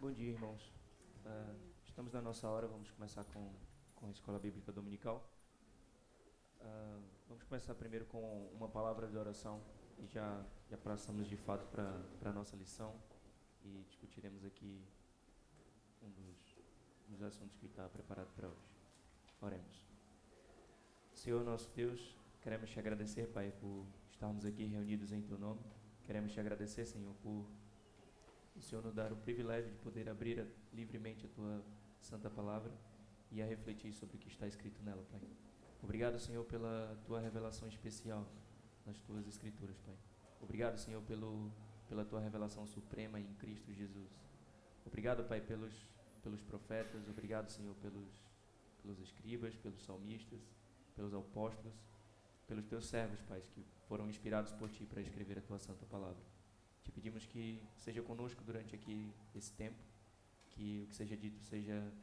Bom dia, irmãos. Estamos na nossa hora, vamos começar com a Escola Bíblica Dominical. Vamos começar primeiro com uma palavra de oração e já passamos de fato para a nossa lição e discutiremos aqui um dos assuntos que está preparado para hoje. Oremos. Senhor nosso Deus, queremos te agradecer, Pai, por estarmos aqui reunidos em Teu nome. Queremos te agradecer, Senhor, por o Senhor nos dar o privilégio de poder abrir livremente a Tua Santa Palavra e a refletir sobre o que está escrito nela, Pai. Obrigado, Senhor, pela Tua revelação especial nas Tuas Escrituras, Pai. Obrigado, Senhor, pela Tua revelação suprema em Cristo Jesus. Obrigado, Pai, pelos profetas. Obrigado, Senhor, pelos escribas, pelos salmistas, pelos apóstolos, pelos Teus servos, Pai, que foram inspirados por Ti para escrever a Tua Santa Palavra. Te pedimos que seja conosco durante aqui esse tempo, que o que seja dito seja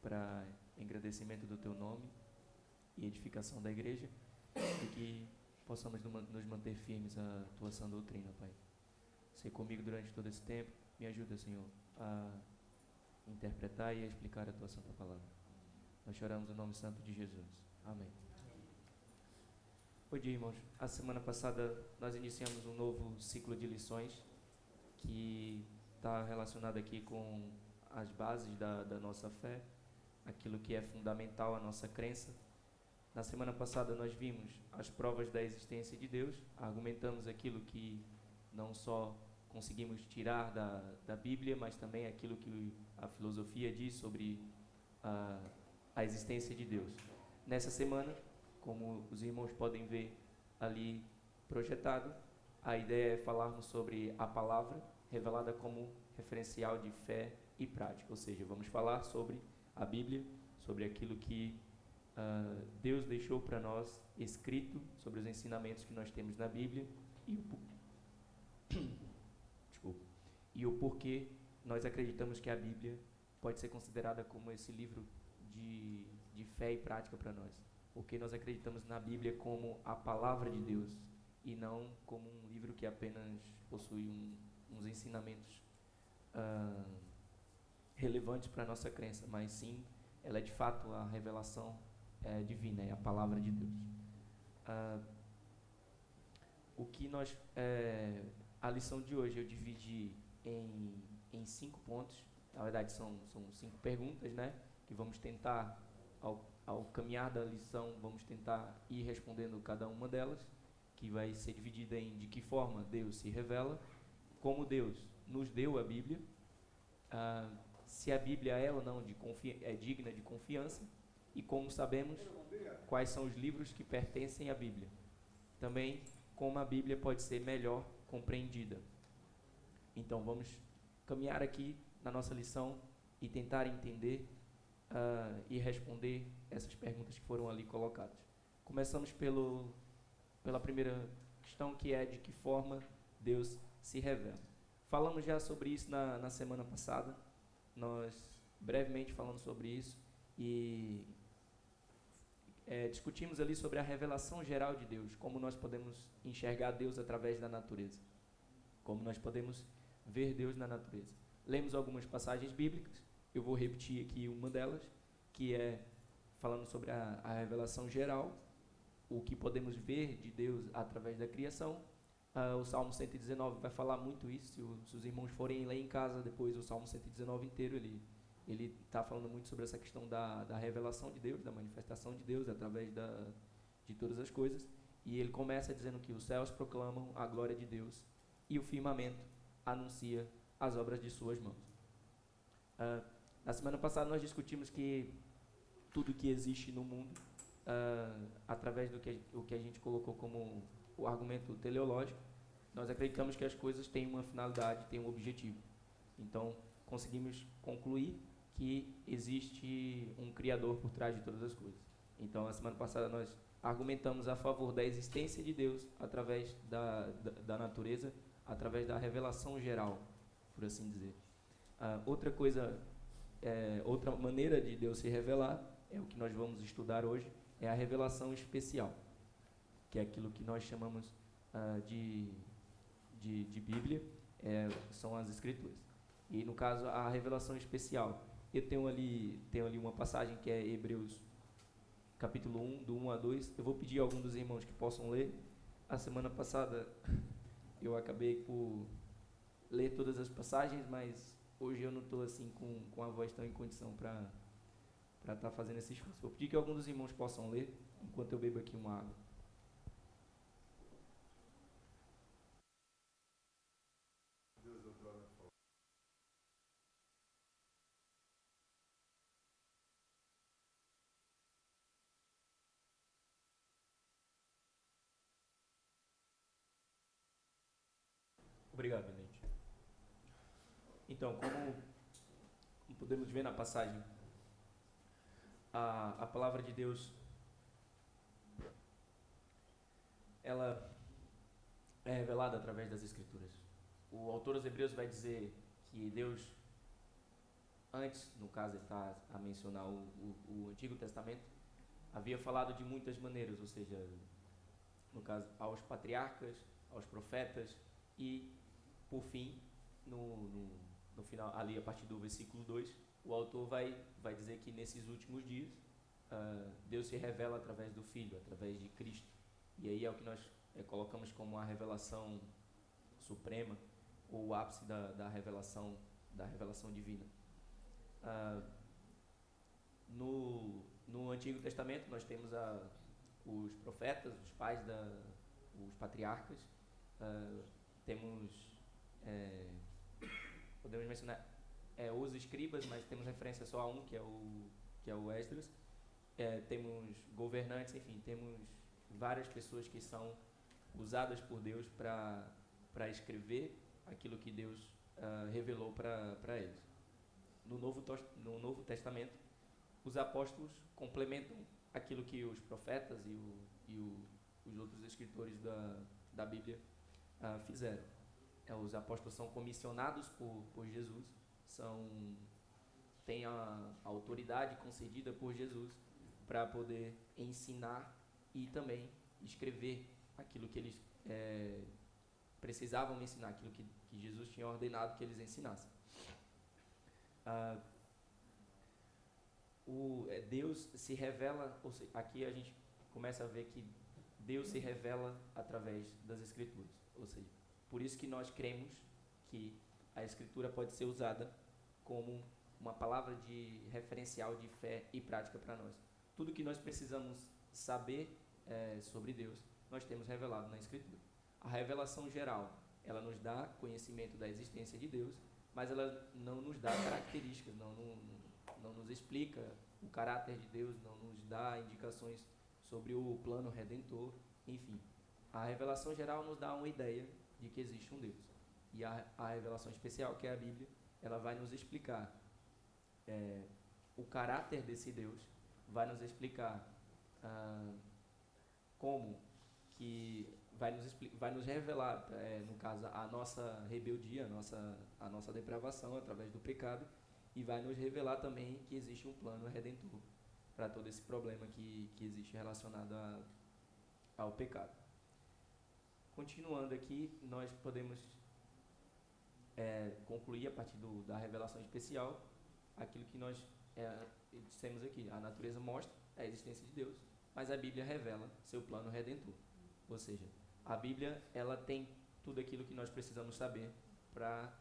para engrandecimento do Teu nome e edificação da igreja, e que possamos nos manter firmes à Tua sã doutrina, Pai. Sei comigo durante todo esse tempo, me ajuda, Senhor, a interpretar e a explicar a Tua Santa Palavra. Nós choramos o nome santo de Jesus. Amém. Bom dia, irmãos. A semana passada nós iniciamos um novo ciclo de lições que está relacionado aqui com as bases da nossa fé, aquilo que é fundamental à nossa crença. Na semana passada nós vimos as provas da existência de Deus, argumentamos aquilo que não só conseguimos tirar da Bíblia, mas também aquilo que a filosofia diz sobre a existência de Deus. Nessa semana, como os irmãos podem ver ali projetado, a ideia é falarmos sobre a palavra revelada como referencial de fé e prática, ou seja, vamos falar sobre a Bíblia, sobre aquilo que Deus deixou para nós escrito, sobre os ensinamentos que nós temos na Bíblia e o porquê nós acreditamos que a Bíblia pode ser considerada como esse livro de fé e prática para nós. Porque nós acreditamos na Bíblia como a palavra de Deus e não como um livro que apenas possui uns ensinamentos relevantes para a nossa crença, mas sim, ela é de fato a revelação divina, é a palavra de Deus. A lição de hoje eu dividi em 5 pontos, na verdade são 5 perguntas, né, que vamos tentar, ao caminhar da lição, vamos tentar ir respondendo cada uma delas, que vai ser dividida em de que forma Deus se revela, como Deus nos deu a Bíblia, se a Bíblia é ou não é digna de confiança, e como sabemos quais são os livros que pertencem à Bíblia. Também como a Bíblia pode ser melhor compreendida. Então vamos caminhar aqui na nossa lição e tentar entender e responder essas perguntas que foram ali colocadas. Começamos pela primeira questão, que é de que forma Deus se revela. Falamos já sobre isso na semana passada, nós brevemente falamos sobre isso e discutimos ali sobre a revelação geral de Deus, como nós podemos enxergar Deus através da natureza, como nós podemos ver Deus na natureza. Lemos algumas passagens bíblicas, eu vou repetir aqui uma delas, que é falando sobre a revelação geral, o que podemos ver de Deus através da criação. O Salmo 119 vai falar muito isso, se os irmãos forem ler em casa depois o Salmo 119 inteiro, ele está falando muito sobre essa questão da revelação de Deus, da manifestação de Deus através de todas as coisas, e ele começa dizendo que os céus proclamam a glória de Deus e o firmamento anuncia as obras de suas mãos. Na semana passada nós discutimos que tudo que existe no mundo, através do que a gente colocou como o argumento teleológico, nós acreditamos que as coisas têm uma finalidade, têm um objetivo. Então, conseguimos concluir que existe um Criador por trás de todas as coisas. Então, na semana passada nós argumentamos a favor da existência de Deus através da natureza, através da revelação geral, por assim dizer. Outra maneira de Deus se revelar, é o que nós vamos estudar hoje, é a revelação especial, que é aquilo que nós chamamos de Bíblia, são as Escrituras. E no caso, a revelação especial. Eu tenho ali uma passagem que é Hebreus capítulo 1, do 1 a 2. Eu vou pedir a algum dos irmãos que possam ler. A semana passada eu acabei por ler todas as passagens, mas hoje eu não estou assim com a voz tão em condição para estar fazendo esse esforço. Vou pedir que algum dos irmãos possam ler, enquanto eu bebo aqui uma água. Obrigado, Benete. Então, como podemos ver na passagem, a palavra de Deus, ela é revelada através das Escrituras. O autor aos Hebreus vai dizer que Deus, antes, no caso, ele está a mencionar o Antigo Testamento, havia falado de muitas maneiras, ou seja, no caso, aos patriarcas, aos profetas e, por fim, no final, ali a partir do versículo 2, o autor vai dizer que nesses últimos dias, Deus se revela através do Filho, através de Cristo. E aí é o que nós colocamos como a revelação suprema, ou o ápice da revelação divina. No Antigo Testamento nós temos os profetas, os patriarcas, temos, podemos mencionar os escribas, mas temos referência só a um, que é o Esdras. Temos governantes, enfim, temos várias pessoas que são usadas por Deus para escrever aquilo que Deus revelou para eles. No Novo Testamento, os apóstolos complementam aquilo que os profetas os outros escritores da Bíblia fizeram. Os apóstolos são comissionados por Jesus, têm a autoridade concedida por Jesus para poder ensinar e também escrever aquilo que eles precisavam ensinar, aquilo que Jesus tinha ordenado que eles ensinassem. Deus se revela, ou seja, aqui a gente começa a ver que Deus se revela através das Escrituras, ou seja, por isso que nós cremos que a Escritura pode ser usada como uma palavra de referencial de fé e prática para nós. Tudo que nós precisamos saber sobre Deus, nós temos revelado na Escritura. A revelação geral, ela nos dá conhecimento da existência de Deus, mas ela não nos dá características, não nos explica o caráter de Deus, não nos dá indicações sobre o plano redentor, enfim. A revelação geral nos dá uma ideia de que existe um Deus. E a revelação especial, que é a Bíblia, ela vai nos explicar o caráter desse Deus, vai nos explicar como que vai nos revelar, no caso, a nossa rebeldia, a nossa depravação através do pecado, e vai nos revelar também que existe um plano redentor para todo esse problema que existe relacionado ao pecado. Continuando aqui, nós podemos concluir a partir da revelação especial aquilo que nós dissemos aqui. A natureza mostra a existência de Deus, mas a Bíblia revela seu plano redentor. Ou seja, a Bíblia ela tem tudo aquilo que nós precisamos saber para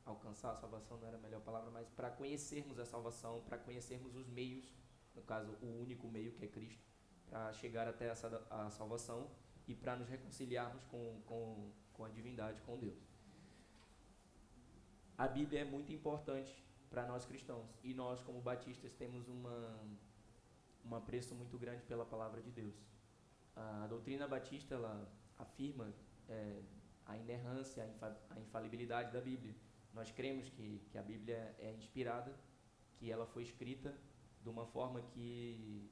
alcançar a salvação, não era a melhor palavra, mas para conhecermos a salvação, para conhecermos os meios, no caso o único meio que é Cristo, para chegar até a salvação e para nos reconciliarmos com a divindade, com Deus. A Bíblia é muito importante para nós cristãos e nós como batistas temos um apreço muito grande pela palavra de Deus. A doutrina batista ela afirma a inerrância, a infalibilidade da Bíblia. Nós cremos que a Bíblia é inspirada, que ela foi escrita de uma forma que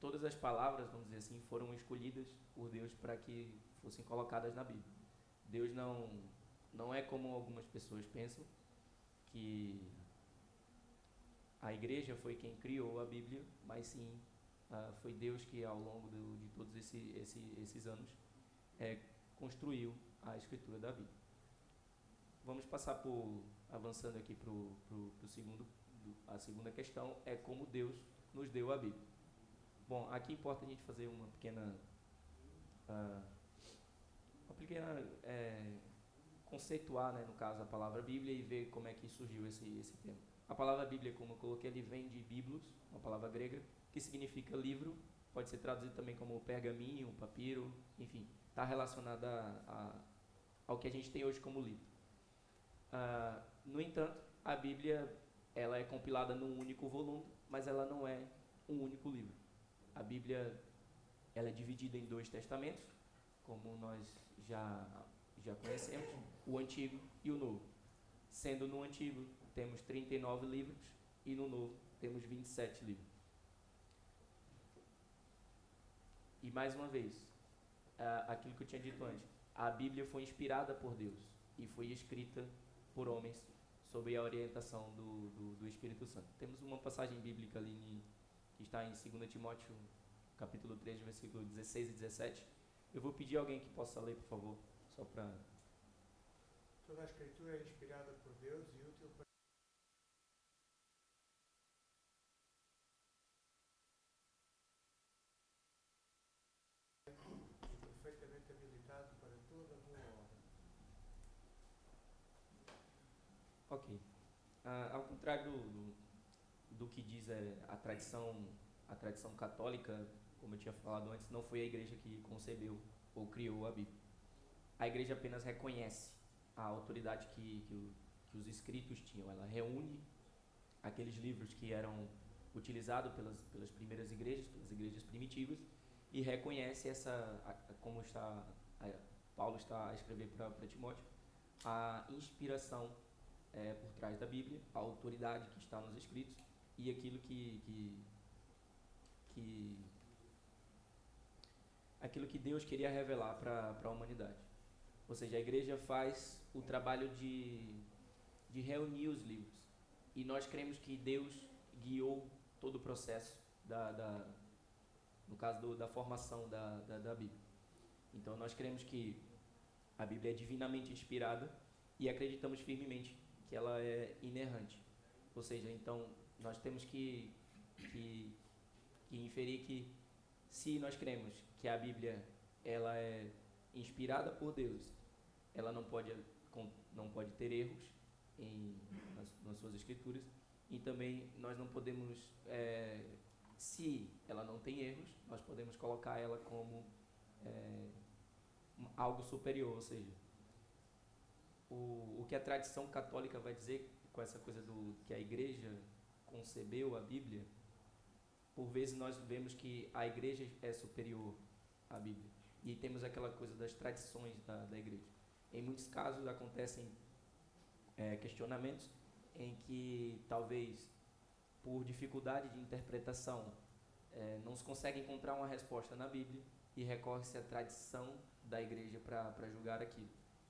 todas as palavras, vamos dizer assim, foram escolhidas por Deus para que fossem colocadas na Bíblia. Deus não é como algumas pessoas pensam, que a igreja foi quem criou a Bíblia, mas sim foi Deus que ao longo de todos esses anos construiu a escritura da Bíblia. Vamos passar avançando aqui para a segunda questão, é como Deus nos deu a Bíblia. Bom, aqui importa a gente fazer uma pequena conceituar, né, no caso, a palavra Bíblia e ver como é que surgiu esse termo. A palavra Bíblia, como eu coloquei, ele vem de biblos, uma palavra grega, que significa livro, pode ser traduzido também como pergaminho, papiro, enfim, está relacionada ao que a gente tem hoje como livro. No entanto, a Bíblia ela é compilada num único volume, mas ela não é um único livro. A Bíblia ela é dividida em 2 testamentos, como nós já conhecemos, o Antigo e o Novo. Sendo no Antigo temos 39 livros e no Novo temos 27 livros. E mais uma vez, aquilo que eu tinha dito antes, a Bíblia foi inspirada por Deus e foi escrita por homens sob a orientação do Espírito Santo. Temos uma passagem bíblica ali que está em 2 Timóteo, capítulo 3, versículo 16 e 17. Eu vou pedir a alguém que possa ler, por favor, só para... Toda a Escritura é inspirada por Deus e útil para perfeitamente habilitado para toda boa obra. Ok. Ao contrário do que diz a tradição católica, como eu tinha falado antes, não foi a igreja que concebeu ou criou a Bíblia. A igreja apenas reconhece a autoridade que os escritos tinham. Ela reúne aqueles livros que eram utilizados pelas primeiras igrejas, pelas igrejas primitivas, e reconhece como Paulo está a escrever para Timóteo, a inspiração por trás da Bíblia, a autoridade que está nos escritos e aquilo que Deus queria revelar para a humanidade. Ou seja, a igreja faz o trabalho de reunir os livros. E nós cremos que Deus guiou todo o processo, no caso da formação da Bíblia. Então nós cremos que a Bíblia é divinamente inspirada e acreditamos firmemente que ela é inerrante. Ou seja, então nós temos que inferir que se nós cremos que a Bíblia ela é inspirada por Deus, ela não pode ter erros nas suas escrituras, e também nós não podemos, se ela não tem erros, nós podemos colocar ela como algo superior, ou seja, o que a tradição católica vai dizer com essa coisa que a igreja concebeu a Bíblia, por vezes nós vemos que a igreja é superior à Bíblia, e temos aquela coisa das tradições da igreja. Em muitos casos acontecem questionamentos em que talvez por dificuldade de interpretação não se consegue encontrar uma resposta na Bíblia e recorre-se à tradição da igreja para julgar aquilo.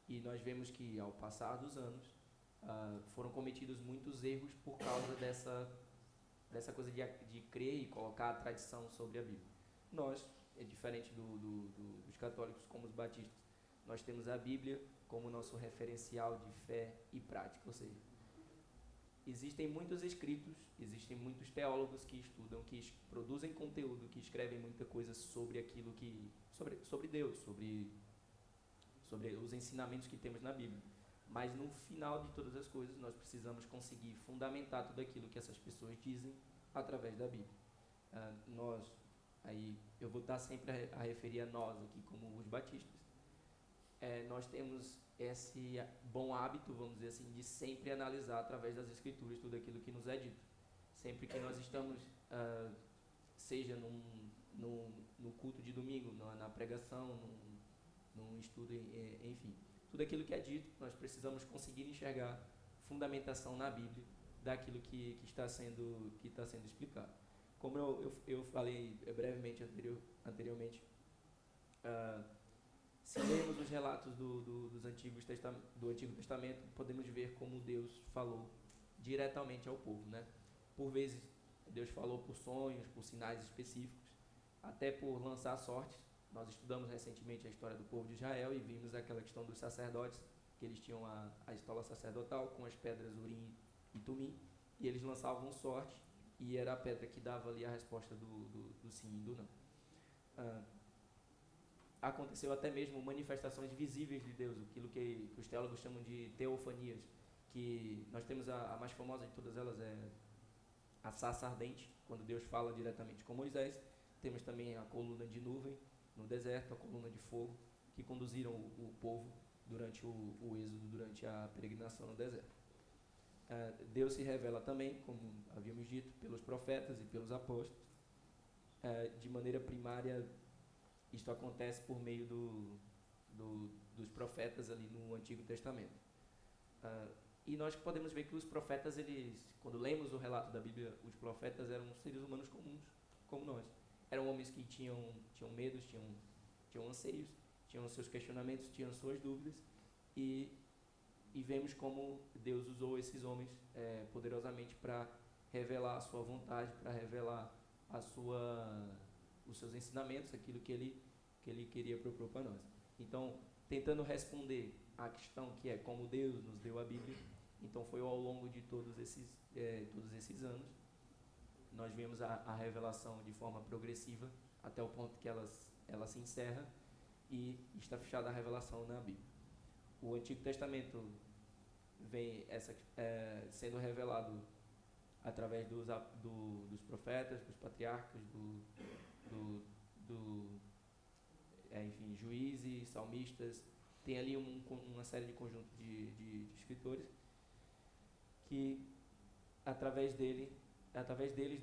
E nós vemos que ao passar dos anos foram cometidos muitos erros por causa dessa coisa de crer e colocar a tradição sobre a Bíblia. Nós, diferente dos católicos como os batistas, nós temos a Bíblia como nosso referencial de fé e prática, ou seja, existem muitos escritos, existem muitos teólogos que estudam, que produzem conteúdo, que escrevem muita coisa sobre aquilo sobre Deus, sobre os ensinamentos que temos na Bíblia. Mas no final de todas as coisas, nós precisamos conseguir fundamentar tudo aquilo que essas pessoas dizem através da Bíblia. Aí eu vou estar sempre a referir a nós aqui como os batistas. Nós temos esse bom hábito, vamos dizer assim, de sempre analisar através das escrituras tudo aquilo que nos é dito. Sempre que nós estamos, seja no culto de domingo, na pregação, num estudo, enfim, tudo aquilo que é dito, nós precisamos conseguir enxergar fundamentação na Bíblia daquilo que está sendo explicado. Como eu falei brevemente anteriormente, se lermos os relatos do Antigo Testamento, podemos ver como Deus falou diretamente ao povo, né? Por vezes, Deus falou por sonhos, por sinais específicos, até por lançar sortes, nós estudamos recentemente a história do povo de Israel e vimos aquela questão dos sacerdotes, que eles tinham a estola sacerdotal com as pedras Urim e Tumim, e eles lançavam um sorte, e era a pedra que dava ali a resposta do sim e do não. Aconteceu até mesmo manifestações visíveis de Deus, aquilo que os teólogos chamam de teofanias, que nós temos a mais famosa de todas elas, é a sarça ardente, quando Deus fala diretamente com Moisés. Temos também a coluna de nuvem no deserto, a coluna de fogo, que conduziram o povo durante o êxodo, durante a peregrinação no deserto. Deus se revela também, como havíamos dito, pelos profetas e pelos apóstolos. De maneira primária, isto acontece por meio dos profetas ali no Antigo Testamento. E nós podemos ver que os profetas, quando lemos o relato da Bíblia, os profetas eram seres humanos comuns, como nós. Eram homens que tinham medos, tinham anseios, tinham seus questionamentos, tinham suas dúvidas, e vemos como Deus usou esses homens poderosamente para revelar a sua vontade, para revelar os seus ensinamentos, aquilo que ele queria propor para nós. Então, tentando responder à questão que é como Deus nos deu a Bíblia, então foi ao longo de todos esses anos, nós vemos a revelação de forma progressiva, até o ponto que ela se encerra, e está fechada a revelação na Bíblia. O Antigo Testamento vem sendo revelado através dos profetas, dos patriarcas, enfim, juízes, salmistas. Tem ali uma série de conjuntos de escritores que, através deles,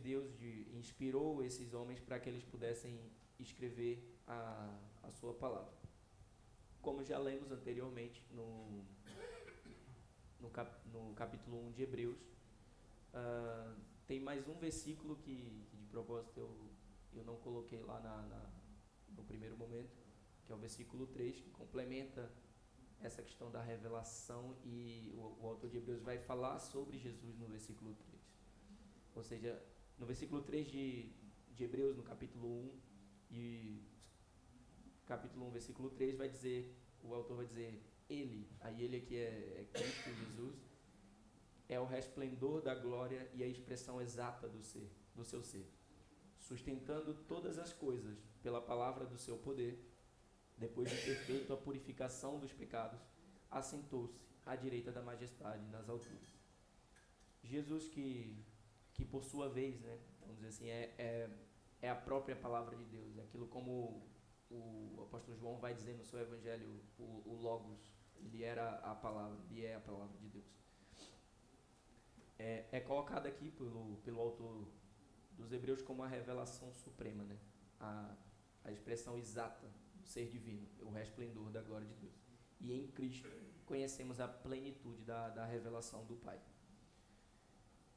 Deus inspirou esses homens para que eles pudessem escrever a sua palavra. Como já lemos anteriormente no capítulo 1 de Hebreus, tem mais um versículo que de propósito eu não coloquei lá no primeiro momento, que é o versículo 3, que complementa essa questão da revelação, e o autor de Hebreus vai falar sobre Jesus no versículo 3. Ou seja, no versículo 3 de Hebreus, no capítulo 1, e capítulo 1, versículo 3, o autor vai dizer, ele aqui é Cristo Jesus, é o resplendor da glória e a expressão exata do seu ser, sustentando todas as coisas pela palavra do seu poder. Depois de ter feito a purificação dos pecados, assentou-se à direita da majestade nas alturas. Jesus que por sua vez, né, vamos dizer assim, é a própria palavra de Deus, é aquilo como o apóstolo João vai dizer no seu evangelho, o Logos, ele era a palavra, ele é a palavra de Deus. É colocado aqui pelo autor dos Hebreus como a revelação suprema, né? A expressão exata do ser divino, o resplendor da glória de Deus. E em Cristo conhecemos a plenitude da revelação do Pai.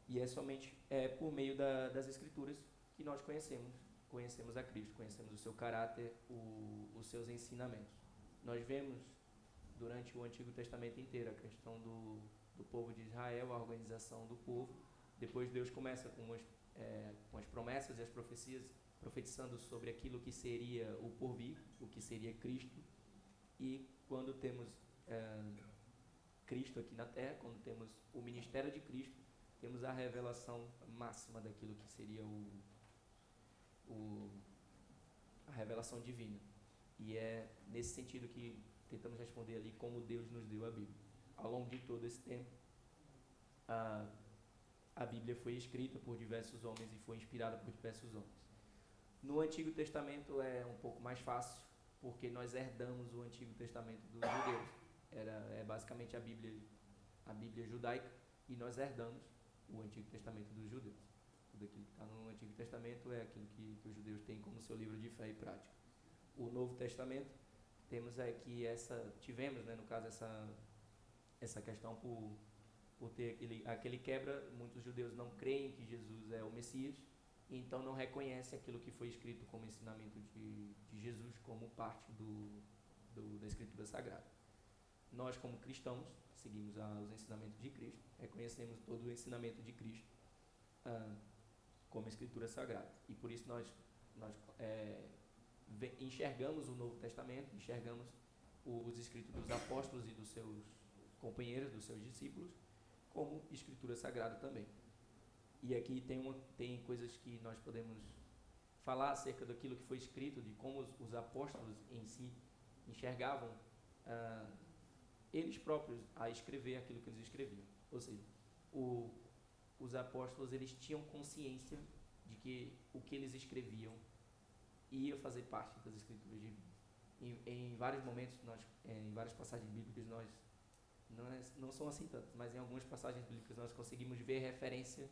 E é somente por meio das Escrituras que nós conhecemos a Cristo, conhecemos o seu caráter, os seus ensinamentos. Nós vemos durante o Antigo Testamento inteiro a questão do povo de Israel, a organização do povo. Depois Deus começa com as promessas e as profecias, profetizando sobre aquilo que seria o porvir, o que seria Cristo. E quando temos Cristo aqui na Terra, quando temos o ministério de Cristo, temos a revelação máxima daquilo que seria a revelação divina. E é nesse sentido que tentamos responder ali como Deus nos deu a Bíblia. Ao longo de todo esse tempo, a Bíblia foi escrita por diversos homens e foi inspirada por diversos homens. No Antigo Testamento é um pouco mais fácil, porque nós herdamos o Antigo Testamento dos judeus. É basicamente a Bíblia judaica, e nós herdamos o Antigo Testamento dos judeus. Tudo aquilo que está no Antigo Testamento é aquilo que os judeus têm como seu livro de fé e prática. O Novo Testamento, tivemos, né, no caso, essa questão por ter aquele quebra. Muitos judeus não creem que Jesus é o Messias, e então não reconhecem aquilo que foi escrito como ensinamento de Jesus como parte da Escritura Sagrada. Nós, como cristãos, seguimos os ensinamentos de Cristo, reconhecemos todo o ensinamento de Cristo como Escritura Sagrada, e por isso nós enxergamos o Novo Testamento, enxergamos os escritos dos apóstolos e dos seus companheiros, dos seus discípulos, como escritura sagrada também. E aqui tem coisas que nós podemos falar acerca daquilo que foi escrito, de como os apóstolos em si enxergavam eles próprios a escrever aquilo que eles escreviam. Ou seja, os apóstolos, eles tinham consciência de que o que eles escreviam ia fazer parte das escrituras divinas. Em vários momentos, em várias passagens bíblicas, não são assim tantas, mas em algumas passagens bíblicas nós conseguimos ver referência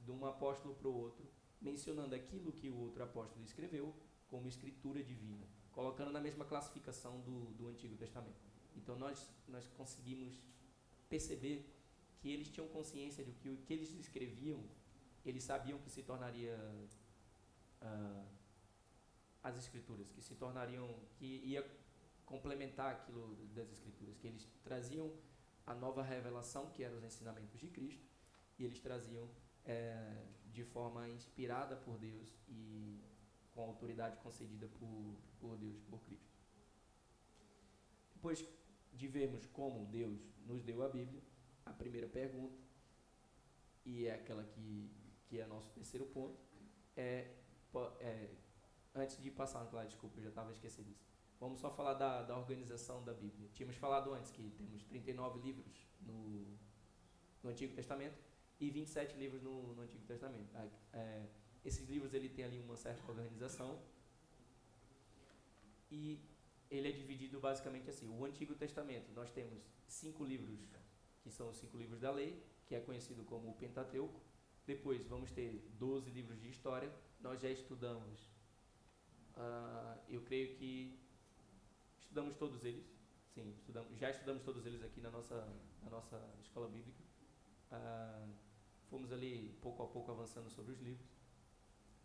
de um apóstolo para o outro, mencionando aquilo que o outro apóstolo escreveu como escritura divina, colocando na mesma classificação do Antigo Testamento. Então nós conseguimos perceber que eles tinham consciência de que o que eles escreviam, eles sabiam que se tornaria as escrituras, que ia complementar aquilo das escrituras, que eles traziam a nova revelação, que eram os ensinamentos de Cristo, e eles traziam de forma inspirada por Deus e com a autoridade concedida por Deus, por Cristo. Depois de vermos como Deus nos deu a Bíblia, a primeira pergunta, e é aquela que é nosso terceiro ponto, antes de passar lá, desculpa, eu já estava esquecendo disso. Vamos só falar da organização da Bíblia. Tínhamos falado antes que temos 39 livros no Antigo Testamento e 27 livros no Antigo Testamento. Esses livros, ele tem ali uma certa organização e ele é dividido basicamente assim. O Antigo Testamento, nós temos 5 livros, que são os 5 livros da lei, que é conhecido como o Pentateuco. Depois vamos ter 12 livros de história. Nós já estudamos, eu creio que estudamos todos eles. Sim, já estudamos todos eles aqui na nossa escola bíblica. Fomos ali pouco a pouco avançando sobre os livros.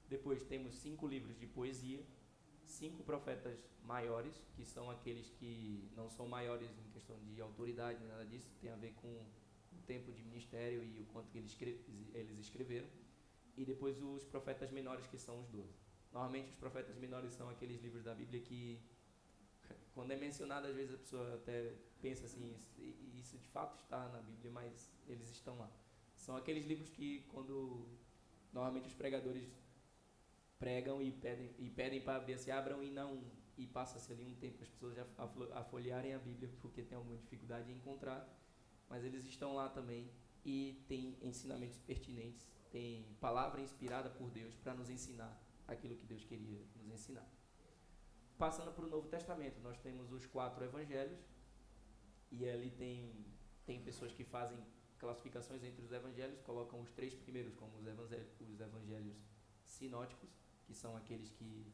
Depois temos 5 livros de poesia, 5 profetas maiores, que são aqueles que não são maiores em questão de autoridade, nada disso, tem a ver com o tempo de ministério e o quanto que eles escreveram. E depois os profetas menores, que são os 12. Normalmente os profetas menores são aqueles livros da Bíblia que, quando é mencionado, às vezes a pessoa até pensa assim, isso de fato está na Bíblia, mas eles estão lá. São aqueles livros que, quando normalmente os pregadores pregam e pedem para ver se abram e passa-se ali um tempo as pessoas já a folhearem a Bíblia porque tem alguma dificuldade em encontrar, mas eles estão lá também e tem ensinamentos pertinentes, tem palavra inspirada por Deus para nos ensinar aquilo que Deus queria nos ensinar. Passando para o Novo Testamento, nós temos os 4 evangelhos e ali tem pessoas que fazem classificações entre os evangelhos, colocam os 3 primeiros como os evangelhos sinóticos, que são aqueles que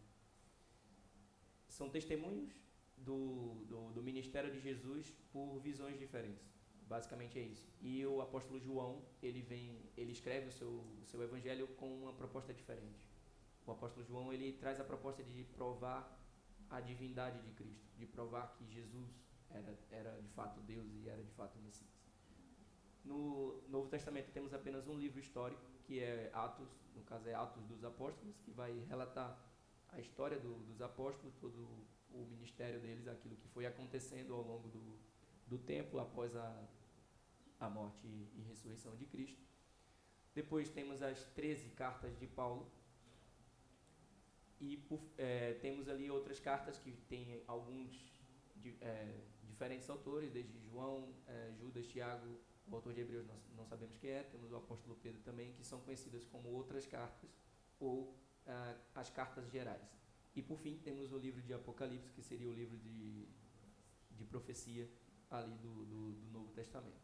são testemunhos do ministério de Jesus por visões diferentes. Basicamente é isso. E o apóstolo João, ele escreve o seu evangelho com uma proposta diferente. O apóstolo João, ele traz a proposta de provar a divindade de Cristo, de provar que Jesus era de fato Deus e era de fato o Messias. No Novo Testamento temos apenas um livro histórico, que é Atos, no caso é Atos dos Apóstolos, que vai relatar a história dos apóstolos, todo o ministério deles, aquilo que foi acontecendo ao longo do tempo após a morte e ressurreição de Cristo. Depois temos as 13 cartas de Paulo, e temos ali outras cartas que tem alguns diferentes autores, desde João, Judas, Tiago, o autor de Hebreus nós não sabemos quem é, temos o apóstolo Pedro também, que são conhecidas como outras cartas, ou as cartas gerais. E por fim temos o livro de Apocalipse, que seria o livro de profecia ali do Novo Testamento.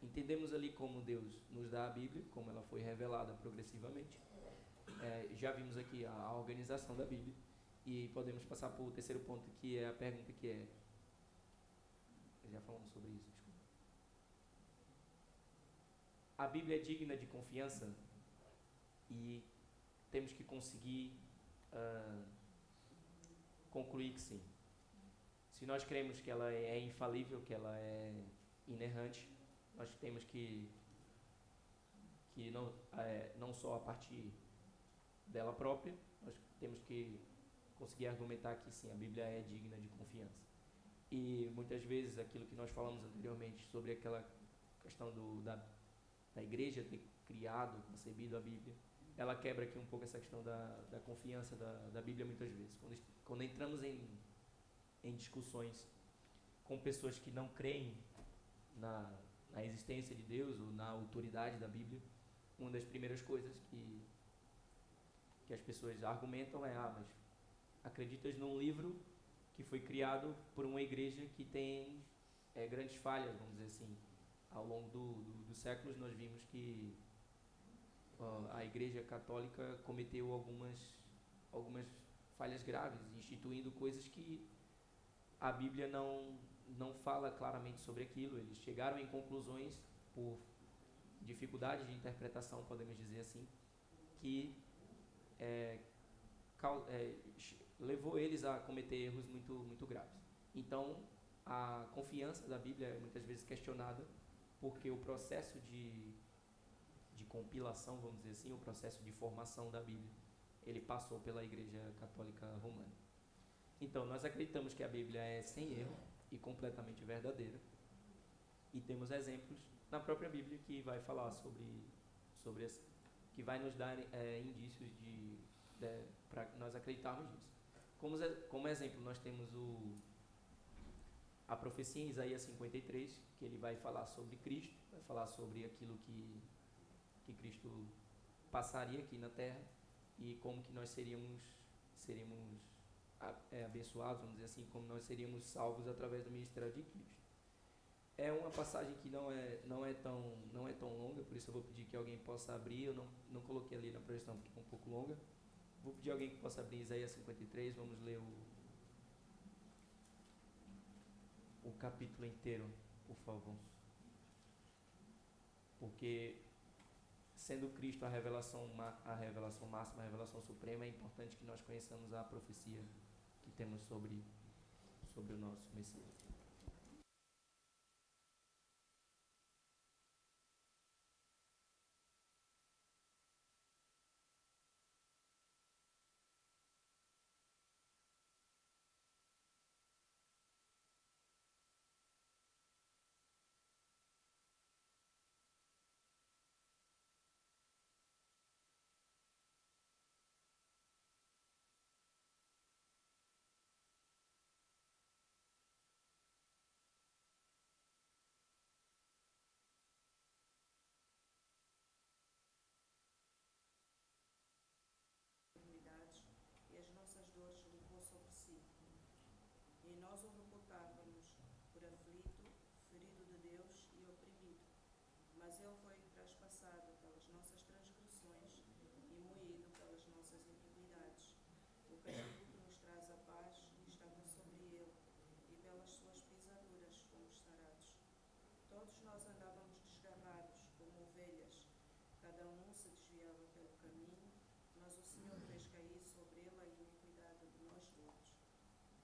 Entendemos ali como Deus nos dá a Bíblia, como ela foi revelada progressivamente. Já vimos aqui a organização da Bíblia e podemos passar para o terceiro ponto, que é a pergunta que é... Já falamos sobre isso, desculpa. A Bíblia é digna de confiança? E temos que conseguir concluir que sim. Se nós cremos que ela é infalível, que ela é inerrante, nós temos que não só a partir dela própria, nós temos que conseguir argumentar que sim, a Bíblia é digna de confiança. E muitas vezes aquilo que nós falamos anteriormente sobre aquela questão da igreja ter criado, concebido a Bíblia, ela quebra aqui um pouco essa questão da confiança da Bíblia muitas vezes. Quando entramos em discussões com pessoas que não creem na existência de Deus ou na autoridade da Bíblia, uma das primeiras coisas que as pessoas argumentam é: mas acreditas num livro que foi criado por uma igreja que tem grandes falhas, vamos dizer assim. Ao longo dos séculos nós vimos que a igreja católica cometeu algumas falhas graves, instituindo coisas que a Bíblia não fala claramente sobre aquilo. Eles chegaram em conclusões por dificuldades de interpretação, podemos dizer assim, que levou eles a cometer erros muito, muito graves. Então, a confiança da Bíblia é muitas vezes questionada, porque o processo de compilação, vamos dizer assim, o processo de formação da Bíblia, ele passou pela Igreja Católica Romana. Então, nós acreditamos que a Bíblia é sem erro e completamente verdadeira, e temos exemplos na própria Bíblia que vai falar sobre que vai nos dar indícios para nós acreditarmos nisso. Como exemplo, nós temos a profecia em Isaías 53, que ele vai falar sobre Cristo, vai falar sobre aquilo que Cristo passaria aqui na Terra e como que nós seríamos abençoados, vamos dizer assim, como nós seríamos salvos através do ministério de Cristo. É uma passagem que não é tão longa, por isso eu vou pedir que alguém possa abrir. Eu não coloquei ali na projeção porque é um pouco longa. Vou pedir alguém que possa abrir Isaías 53, vamos ler o capítulo inteiro, por favor. Porque, sendo Cristo a revelação máxima, a revelação suprema, é importante que nós conheçamos a profecia que temos sobre o nosso Messias. E as nossas dores levou sobre si. E nós o reputávamos por aflito, ferido de Deus e oprimido. Mas ele foi traspassado pelas nossas transgressões e moído pelas nossas iniquidades. O castigo que nos traz a paz estava sobre ele, e pelas suas pisaduras fomos sarados. Todos nós andávamos desgarrados como ovelhas, cada um se desviava pelo caminho, mas o Senhor fez cair sobre ele a iniquidade de nós todos.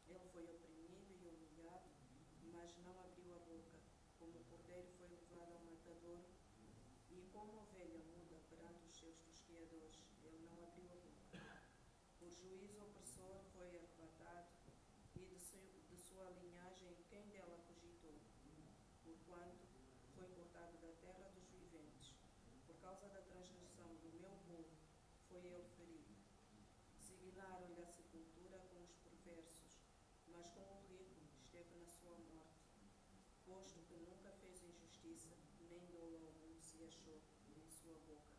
Ele foi oprimido e humilhado, mas não abriu a boca. Como o cordeiro foi levado ao matadouro, e como ovelha muda perante os seus tosquiadores, ele não abriu a boca. Por juízo opressor foi arrebatado, e de sua linhagem quem dela cogitou? Porquanto foi cortado da terra dos viventes. Por causa da transgressão do meu povo, foi ele ferido. Signaram-lhe a sepultura com os perversos, mas com o rico esteve na sua morte, posto que nunca fez injustiça, nem dolo algum se achou em sua boca.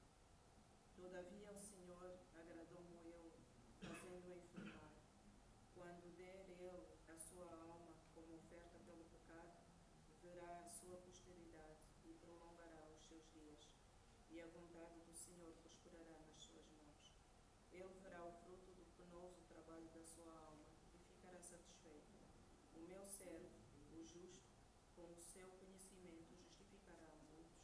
Todavia o Senhor agradou-me ele, fazendo-o enfermar. Quando der ele a sua alma como oferta pelo pecado, verá a sua posteridade e prolongará os seus dias, e a vontade do Senhor prosperará nas suas mãos. Ele verá o fruto do penoso trabalho da sua alma e ficará satisfeito. O meu servo, o justo, com o seu conhecimento justificará muitos,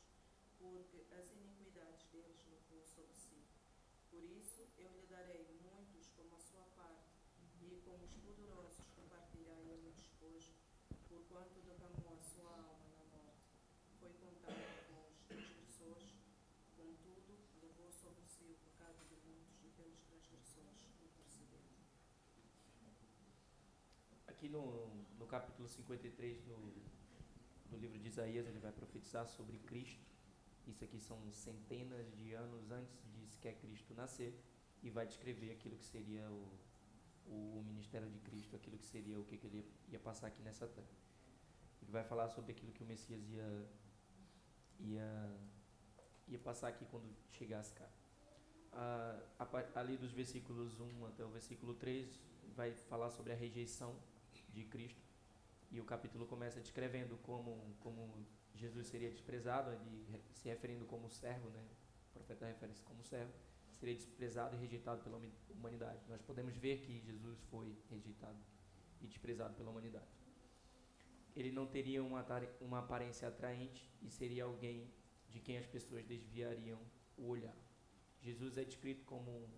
porque as iniquidades deles levou sobre si. Por isso eu lhe darei muitos como a sua parte, e com os poderosos compartilhará ele o despojo, porquanto derramou a sua alma na morte. Foi contado com os transgressores, contudo levou sobre si o pecado de muitos, e pelos transgressores intercedeu. aqui no capítulo 53 do livro de Isaías, ele vai profetizar sobre Cristo. Isso aqui são centenas de anos antes de sequer Cristo nascer, e vai descrever aquilo que seria o ministério de Cristo, aquilo que seria o que ele ia passar aqui nessa terra. Ele vai falar sobre aquilo que o Messias ia passar aqui quando chegasse cá. Ali dos versículos 1 até o versículo 3 vai falar sobre a rejeição de Cristo, e o capítulo começa descrevendo como Jesus seria desprezado, ele se referindo como servo, né? O profeta refere-se como servo, seria desprezado e rejeitado pela humanidade. Nós podemos ver que Jesus foi rejeitado e desprezado pela humanidade. Ele não teria uma aparência atraente e seria alguém de quem as pessoas desviariam o olhar. Jesus é descrito como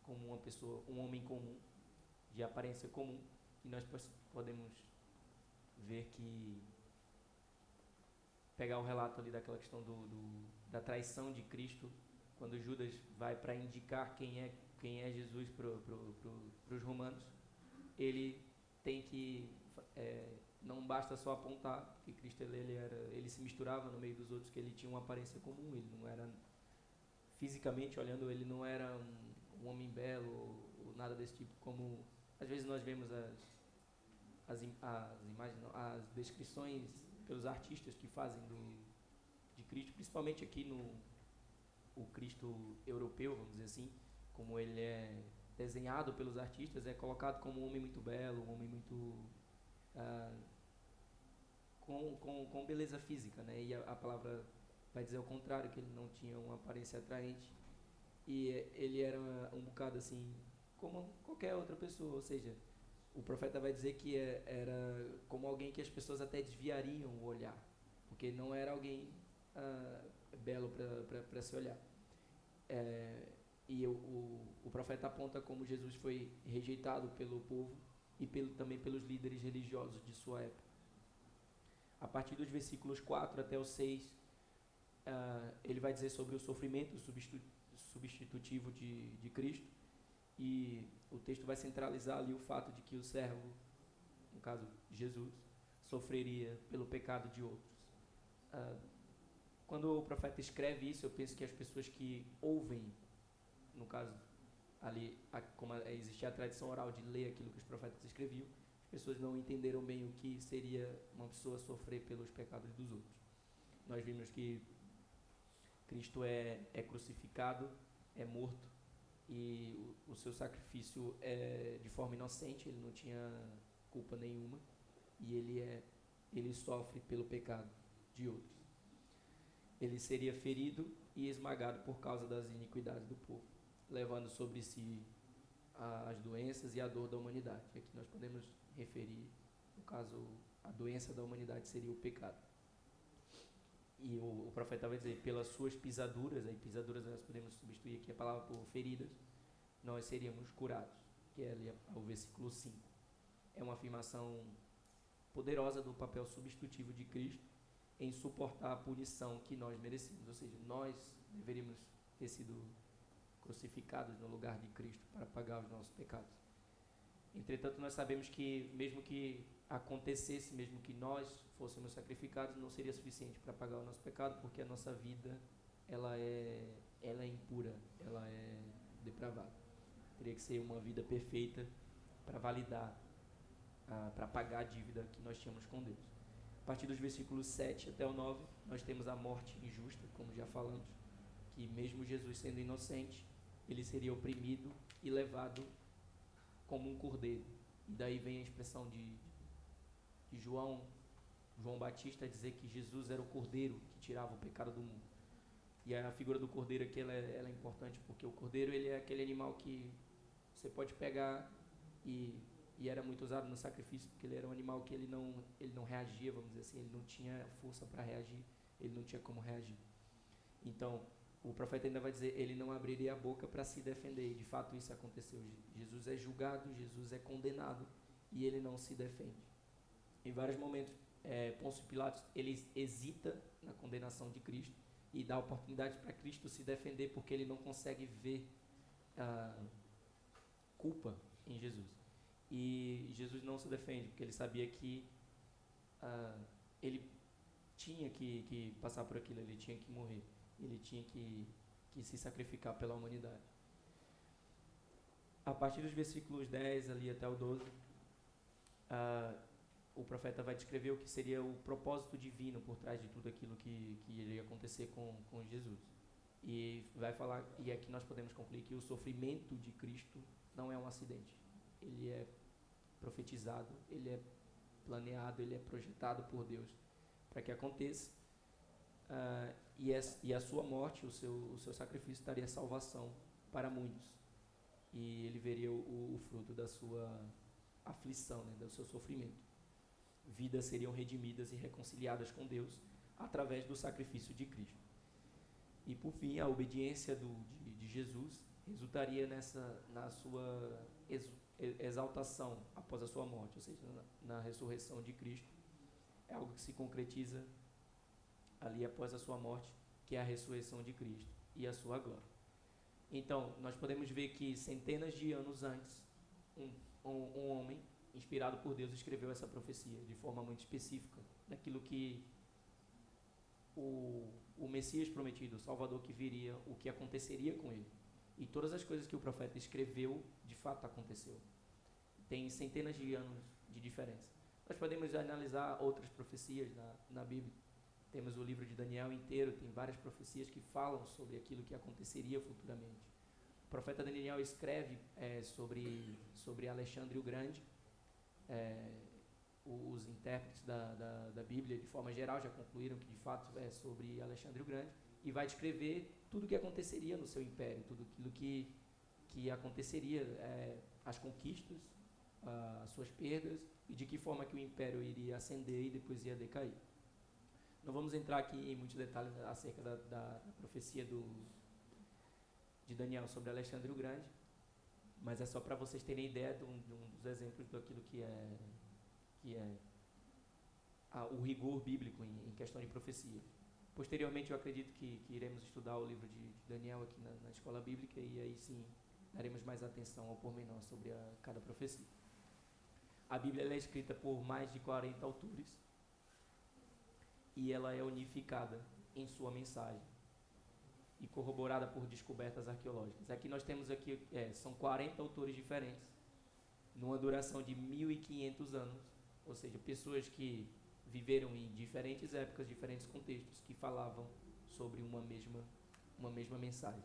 uma pessoa, um homem comum, de aparência comum, e nós podemos ver que pegar o relato ali daquela questão da traição de Cristo, quando Judas vai para indicar quem é Jesus para os romanos, ele tem que não basta só apontar que Cristo ele se misturava no meio dos outros, que ele tinha uma aparência comum, ele não era, fisicamente olhando, ele não era um homem belo ou nada desse tipo, como às vezes nós vemos as imagens, não, as descrições pelos artistas que fazem de Cristo, principalmente aqui o Cristo europeu, vamos dizer assim, como ele é desenhado pelos artistas, é colocado como um homem muito belo, um homem muito com beleza física, né? E a palavra vai dizer o contrário, que ele não tinha uma aparência atraente, e ele era um bocado assim como qualquer outra pessoa, ou seja, o profeta vai dizer que era como alguém que as pessoas até desviariam o olhar, porque não era alguém belo para se olhar. E o profeta aponta como Jesus foi rejeitado pelo povo e também pelos líderes religiosos de sua época. A partir dos versículos 4 até o 6, ele vai dizer sobre o sofrimento substitutivo de Cristo, e o texto vai centralizar ali o fato de que o servo, no caso Jesus, sofreria pelo pecado de outros. Quando o profeta escreve isso, eu penso que as pessoas que ouvem, no caso ali, como existia a tradição oral de ler aquilo que os profetas escreviam, as pessoas não entenderam bem o que seria uma pessoa sofrer pelos pecados dos outros. Nós vimos que Cristo é crucificado, é morto, e o seu sacrifício é de forma inocente, ele não tinha culpa nenhuma, e ele sofre pelo pecado de outros. Ele seria ferido e esmagado por causa das iniquidades do povo, levando sobre si as doenças e a dor da humanidade. Aqui nós podemos referir, no caso, a doença da humanidade seria o pecado. E o profeta vai dizer, pelas suas pisaduras, aí pisaduras nós podemos substituir aqui a palavra por feridas, nós seríamos curados, que é ali o versículo 5. É uma afirmação poderosa do papel substitutivo de Cristo em suportar a punição que nós merecemos, ou seja, nós deveríamos ter sido crucificados no lugar de Cristo para pagar os nossos pecados. Entretanto, nós sabemos que mesmo que acontecesse, mesmo que nós fôssemos sacrificados, não seria suficiente para pagar o nosso pecado, porque a nossa vida ela é impura, ela é depravada. Teria que ser uma vida perfeita para validar, para pagar a dívida que nós tínhamos com Deus. A partir dos versículos 7 até o 9, nós temos a morte injusta, como já falamos, que mesmo Jesus sendo inocente, ele seria oprimido e levado como um cordeiro. E daí vem a expressão de João Batista dizer que Jesus era o cordeiro que tirava o pecado do mundo. E a figura do cordeiro aqui ela é importante, porque o cordeiro ele é aquele animal que você pode pegar, e era muito usado no sacrifício, porque ele era um animal que ele não reagia, vamos dizer assim, ele não tinha força para reagir, ele não tinha como reagir. Então, o profeta ainda vai dizer, ele não abriria a boca para se defender, e de fato isso aconteceu. Jesus é julgado, Jesus é condenado, e ele não se defende. Em vários momentos, Pôncio Pilatos, ele hesita na condenação de Cristo, e dá oportunidade para Cristo se defender, porque ele não consegue ver culpa em Jesus. E Jesus não se defende, porque ele sabia que ele tinha que passar por aquilo, ele tinha que morrer, ele tinha que se sacrificar pela humanidade. A partir dos versículos 10 ali até o 12, o profeta vai descrever o que seria o propósito divino por trás de tudo aquilo que iria acontecer com Jesus. E vai falar, e aqui nós podemos concluir que o sofrimento de Cristo não é um acidente. Ele é profetizado, ele é planeado, ele é projetado por Deus para que aconteça. E a sua morte, o seu sacrifício, daria salvação para muitos. E ele veria o fruto da sua aflição, né, do seu sofrimento. Vidas seriam redimidas e reconciliadas com Deus através do sacrifício de Cristo. E por fim, a obediência de Jesus resultaria na sua exaltação após a sua morte, ou seja, na ressurreição de Cristo. É algo que se concretiza ali após a sua morte, que é a ressurreição de Cristo e a sua glória. Então, nós podemos ver que centenas de anos antes, um homem inspirado por Deus escreveu essa profecia de forma muito específica, daquilo que o Messias prometido, o Salvador que viria, o que aconteceria com ele. E todas as coisas que o profeta escreveu, de fato aconteceu. Tem centenas de anos de diferença. Nós podemos analisar outras profecias na Bíblia. Temos o livro de Daniel inteiro, tem várias profecias que falam sobre aquilo que aconteceria futuramente. O profeta Daniel escreve sobre Alexandre o Grande. Os intérpretes da Bíblia, de forma geral, já concluíram que de fato é sobre Alexandre o Grande, e vai descrever tudo o que aconteceria no seu império, tudo aquilo que aconteceria, as conquistas, as suas perdas, e de que forma que o império iria ascender e depois ia decair. Não vamos entrar aqui em muitos detalhes acerca da profecia de Daniel sobre Alexandre o Grande, mas é só para vocês terem ideia de um dos exemplos daquilo que é o rigor bíblico em questão de profecia. Posteriormente, eu acredito que iremos estudar o livro de Daniel aqui na escola bíblica, e aí sim daremos mais atenção ao pormenor sobre cada profecia. A Bíblia ela é escrita por mais de 40 autores e ela é unificada em sua mensagem e corroborada por descobertas arqueológicas. Aqui nós temos são 40 autores diferentes, numa duração de 1.500 anos, ou seja, pessoas que viveram em diferentes épocas, diferentes contextos, que falavam sobre uma mesma mensagem.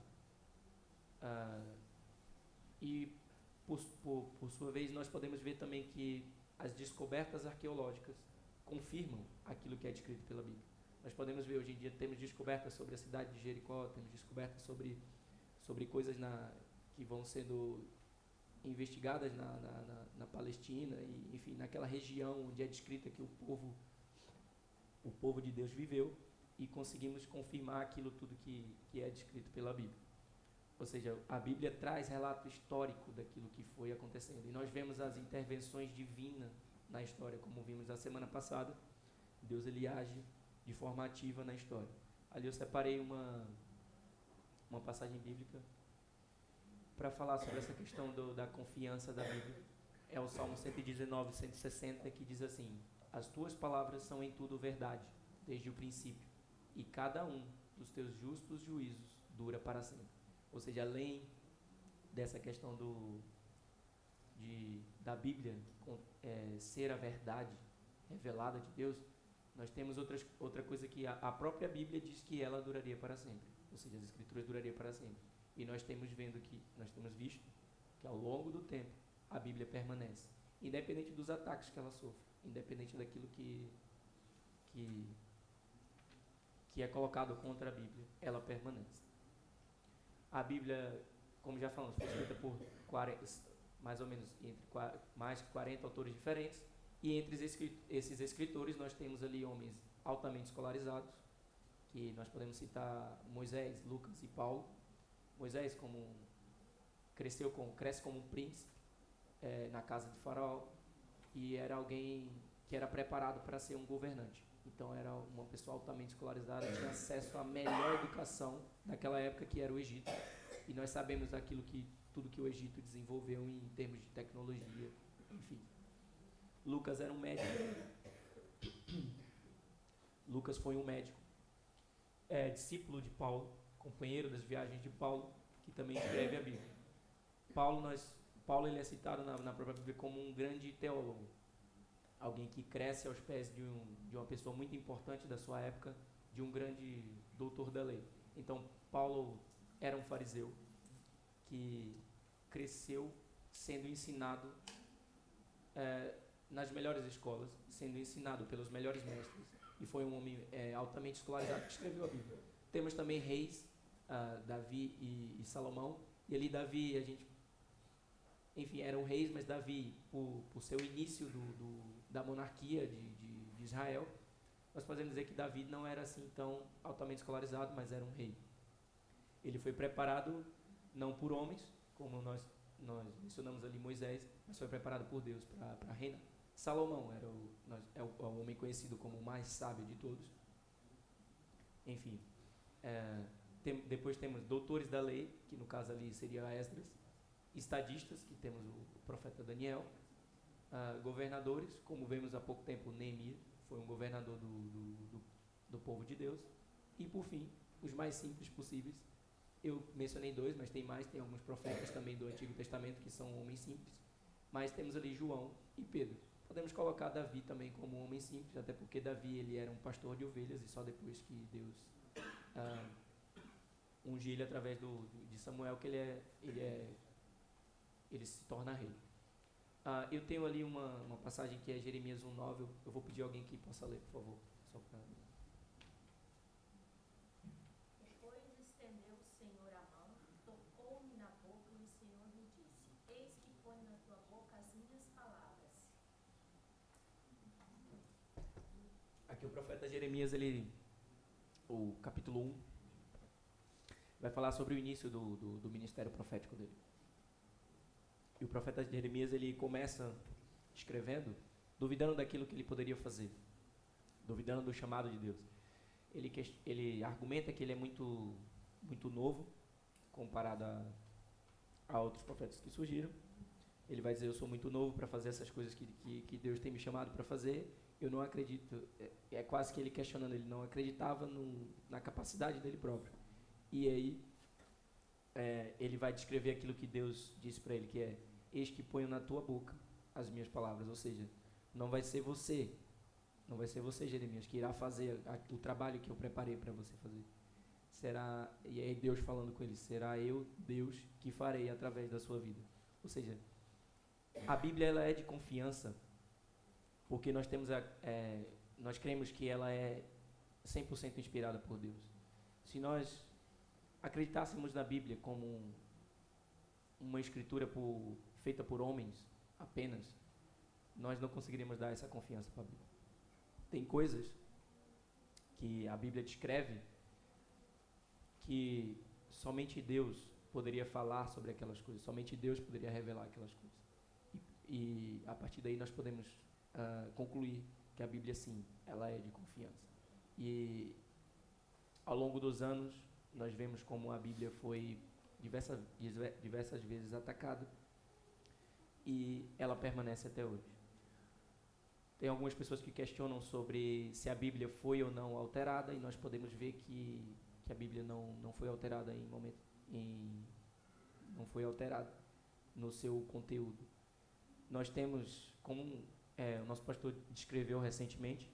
E, por sua vez, nós podemos ver também que as descobertas arqueológicas confirmam aquilo que é descrito pela Bíblia. Nós podemos ver, hoje em dia, temos descobertas sobre a cidade de Jericó, temos descobertas sobre coisas que vão sendo investigadas na Palestina, e, enfim, naquela região onde é descrita que o povo de Deus viveu, e conseguimos confirmar aquilo tudo que é descrito pela Bíblia. Ou seja, a Bíblia traz relato histórico daquilo que foi acontecendo, e nós vemos as intervenções divinas na história, como vimos na semana passada. Deus ele age de forma ativa na história. Ali eu separei uma passagem bíblica para falar sobre essa questão da confiança da Bíblia. É o Salmo 119, 160, que diz assim: as tuas palavras são em tudo verdade, desde o princípio, e cada um dos teus justos juízos dura para sempre. Ou seja, além dessa questão da Bíblia ser a verdade revelada de Deus, nós temos outra coisa que a própria Bíblia diz que ela duraria para sempre. Ou seja, as Escrituras durariam para sempre. E nós temos visto que ao longo do tempo a Bíblia permanece, independente dos ataques que ela sofre, independente daquilo que é colocado contra a Bíblia, ela permanece. A Bíblia, como já falamos, foi escrita por mais ou menos mais de 40 autores diferentes, e entre esses escritores nós temos ali homens altamente escolarizados, que nós podemos citar Moisés, Lucas e Paulo. Moisés cresce como um príncipe na casa de Faraó, e era alguém que era preparado para ser um governante. Então era uma pessoa altamente escolarizada, tinha acesso à melhor educação daquela época, que era o Egito. E nós sabemos tudo que o Egito desenvolveu em termos de tecnologia, Enfim, Lucas era um médico. Lucas foi um médico, discípulo de Paulo, companheiro das viagens de Paulo, que também escreve a Bíblia. Paulo ele é citado na própria Bíblia como um grande teólogo, alguém que cresce aos pés de uma pessoa muito importante da sua época, de um grande doutor da lei. Então, Paulo era um fariseu que cresceu sendo ensinado nas melhores escolas, sendo ensinado pelos melhores mestres, e foi um homem altamente escolarizado que escreveu a Bíblia. Temos também reis, Davi e Salomão, e ali Davi, enfim, eram reis, mas Davi, por seu início da monarquia de Israel, nós podemos dizer que Davi não era assim tão altamente escolarizado, mas era um rei. Ele foi preparado não por homens, como nós mencionamos ali Moisés, mas foi preparado por Deus para reinar. Salomão é o homem conhecido como o mais sábio de todos. Enfim, depois temos doutores da lei, que no caso ali seria Esdras, estadistas, que temos o profeta Daniel, governadores, como vemos há pouco tempo, Neemias foi um governador do povo de Deus, e por fim, os mais simples possíveis. Eu mencionei 2, mas tem mais, tem alguns profetas também do Antigo Testamento que são homens simples, mas temos ali João e Pedro. Podemos colocar Davi também como um homem simples, até porque Davi ele era um pastor de ovelhas, e só depois que Deus ungiu ele através de Samuel que ele se torna rei. Eu tenho ali uma passagem que é Jeremias 1:9. Eu vou pedir a alguém que possa ler, por favor. Só pra... Depois estendeu o Senhor a mão, tocou-me na boca e o Senhor me disse: Eis que ponho na tua boca as minhas palavras. Aqui o profeta Jeremias, o capítulo 1, vai falar sobre o início do ministério profético dele. E o profeta Jeremias, ele começa escrevendo, duvidando daquilo que ele poderia fazer, duvidando do chamado de Deus. Ele argumenta que ele é muito, muito novo, comparado a outros profetas que surgiram. Ele vai dizer: eu sou muito novo para fazer essas coisas que Deus tem me chamado para fazer. Eu não acredito. É quase que ele questionando, ele não acreditava na capacidade dele próprio. E aí, ele vai descrever aquilo que Deus disse para ele, que é: eis que ponho na tua boca as minhas palavras. Ou seja, não vai ser você, Jeremias, que irá fazer o trabalho que eu preparei para você fazer. E aí Deus falando com ele: será eu, Deus, que farei através da sua vida. Ou seja, a Bíblia ela é de confiança, porque nós cremos que ela é 100% inspirada por Deus. Se nós acreditássemos na Bíblia como uma escritura feita por homens apenas, nós não conseguiríamos dar essa confiança para a Bíblia. Tem coisas que a Bíblia descreve que somente Deus poderia falar sobre aquelas coisas, somente Deus poderia revelar aquelas coisas. E a partir daí nós podemos concluir que a Bíblia, sim, ela é de confiança. E ao longo dos anos, nós vemos como a Bíblia foi diversas vezes atacada, e ela permanece até hoje. Tem algumas pessoas que questionam sobre se a Bíblia foi ou não alterada, e nós podemos ver que a Bíblia não foi alterada não foi alterada no seu conteúdo. Nós temos, como o nosso pastor descreveu recentemente,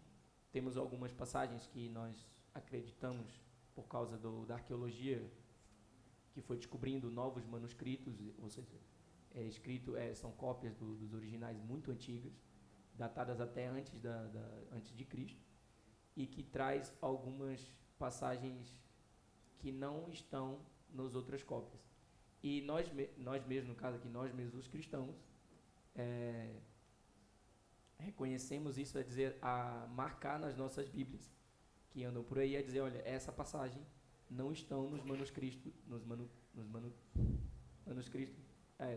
temos algumas passagens que nós acreditamos por causa da arqueologia, que foi descobrindo novos manuscritos, ou seja, são cópias dos originais muito antigas, datadas até antes de Cristo, e que traz algumas passagens que não estão nas outras cópias. E nós mesmos, no caso aqui, nós mesmos, os cristãos, reconhecemos isso, a marcar nas nossas Bíblias, que andam por aí, a dizer: olha, essa passagem não estão nos manuscritos, manuscritos,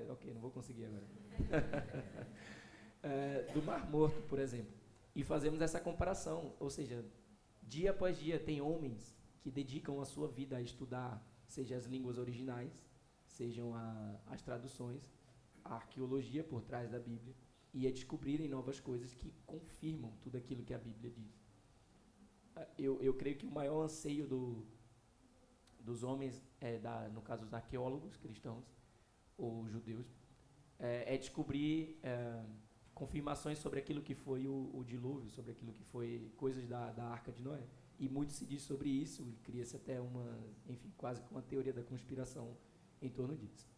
ok, não vou conseguir agora, do Mar Morto, por exemplo. E fazemos essa comparação, ou seja, dia após dia tem homens que dedicam a sua vida a estudar, seja as línguas originais, sejam as traduções, a arqueologia por trás da Bíblia, e a descobrirem novas coisas que confirmam tudo aquilo que a Bíblia diz. Eu creio que o maior anseio dos homens, no caso dos arqueólogos cristãos ou judeus, é descobrir confirmações sobre aquilo que foi o dilúvio, sobre aquilo que foi coisas da Arca de Noé. E muito se diz sobre isso, e cria-se até quase que uma teoria da conspiração em torno disso.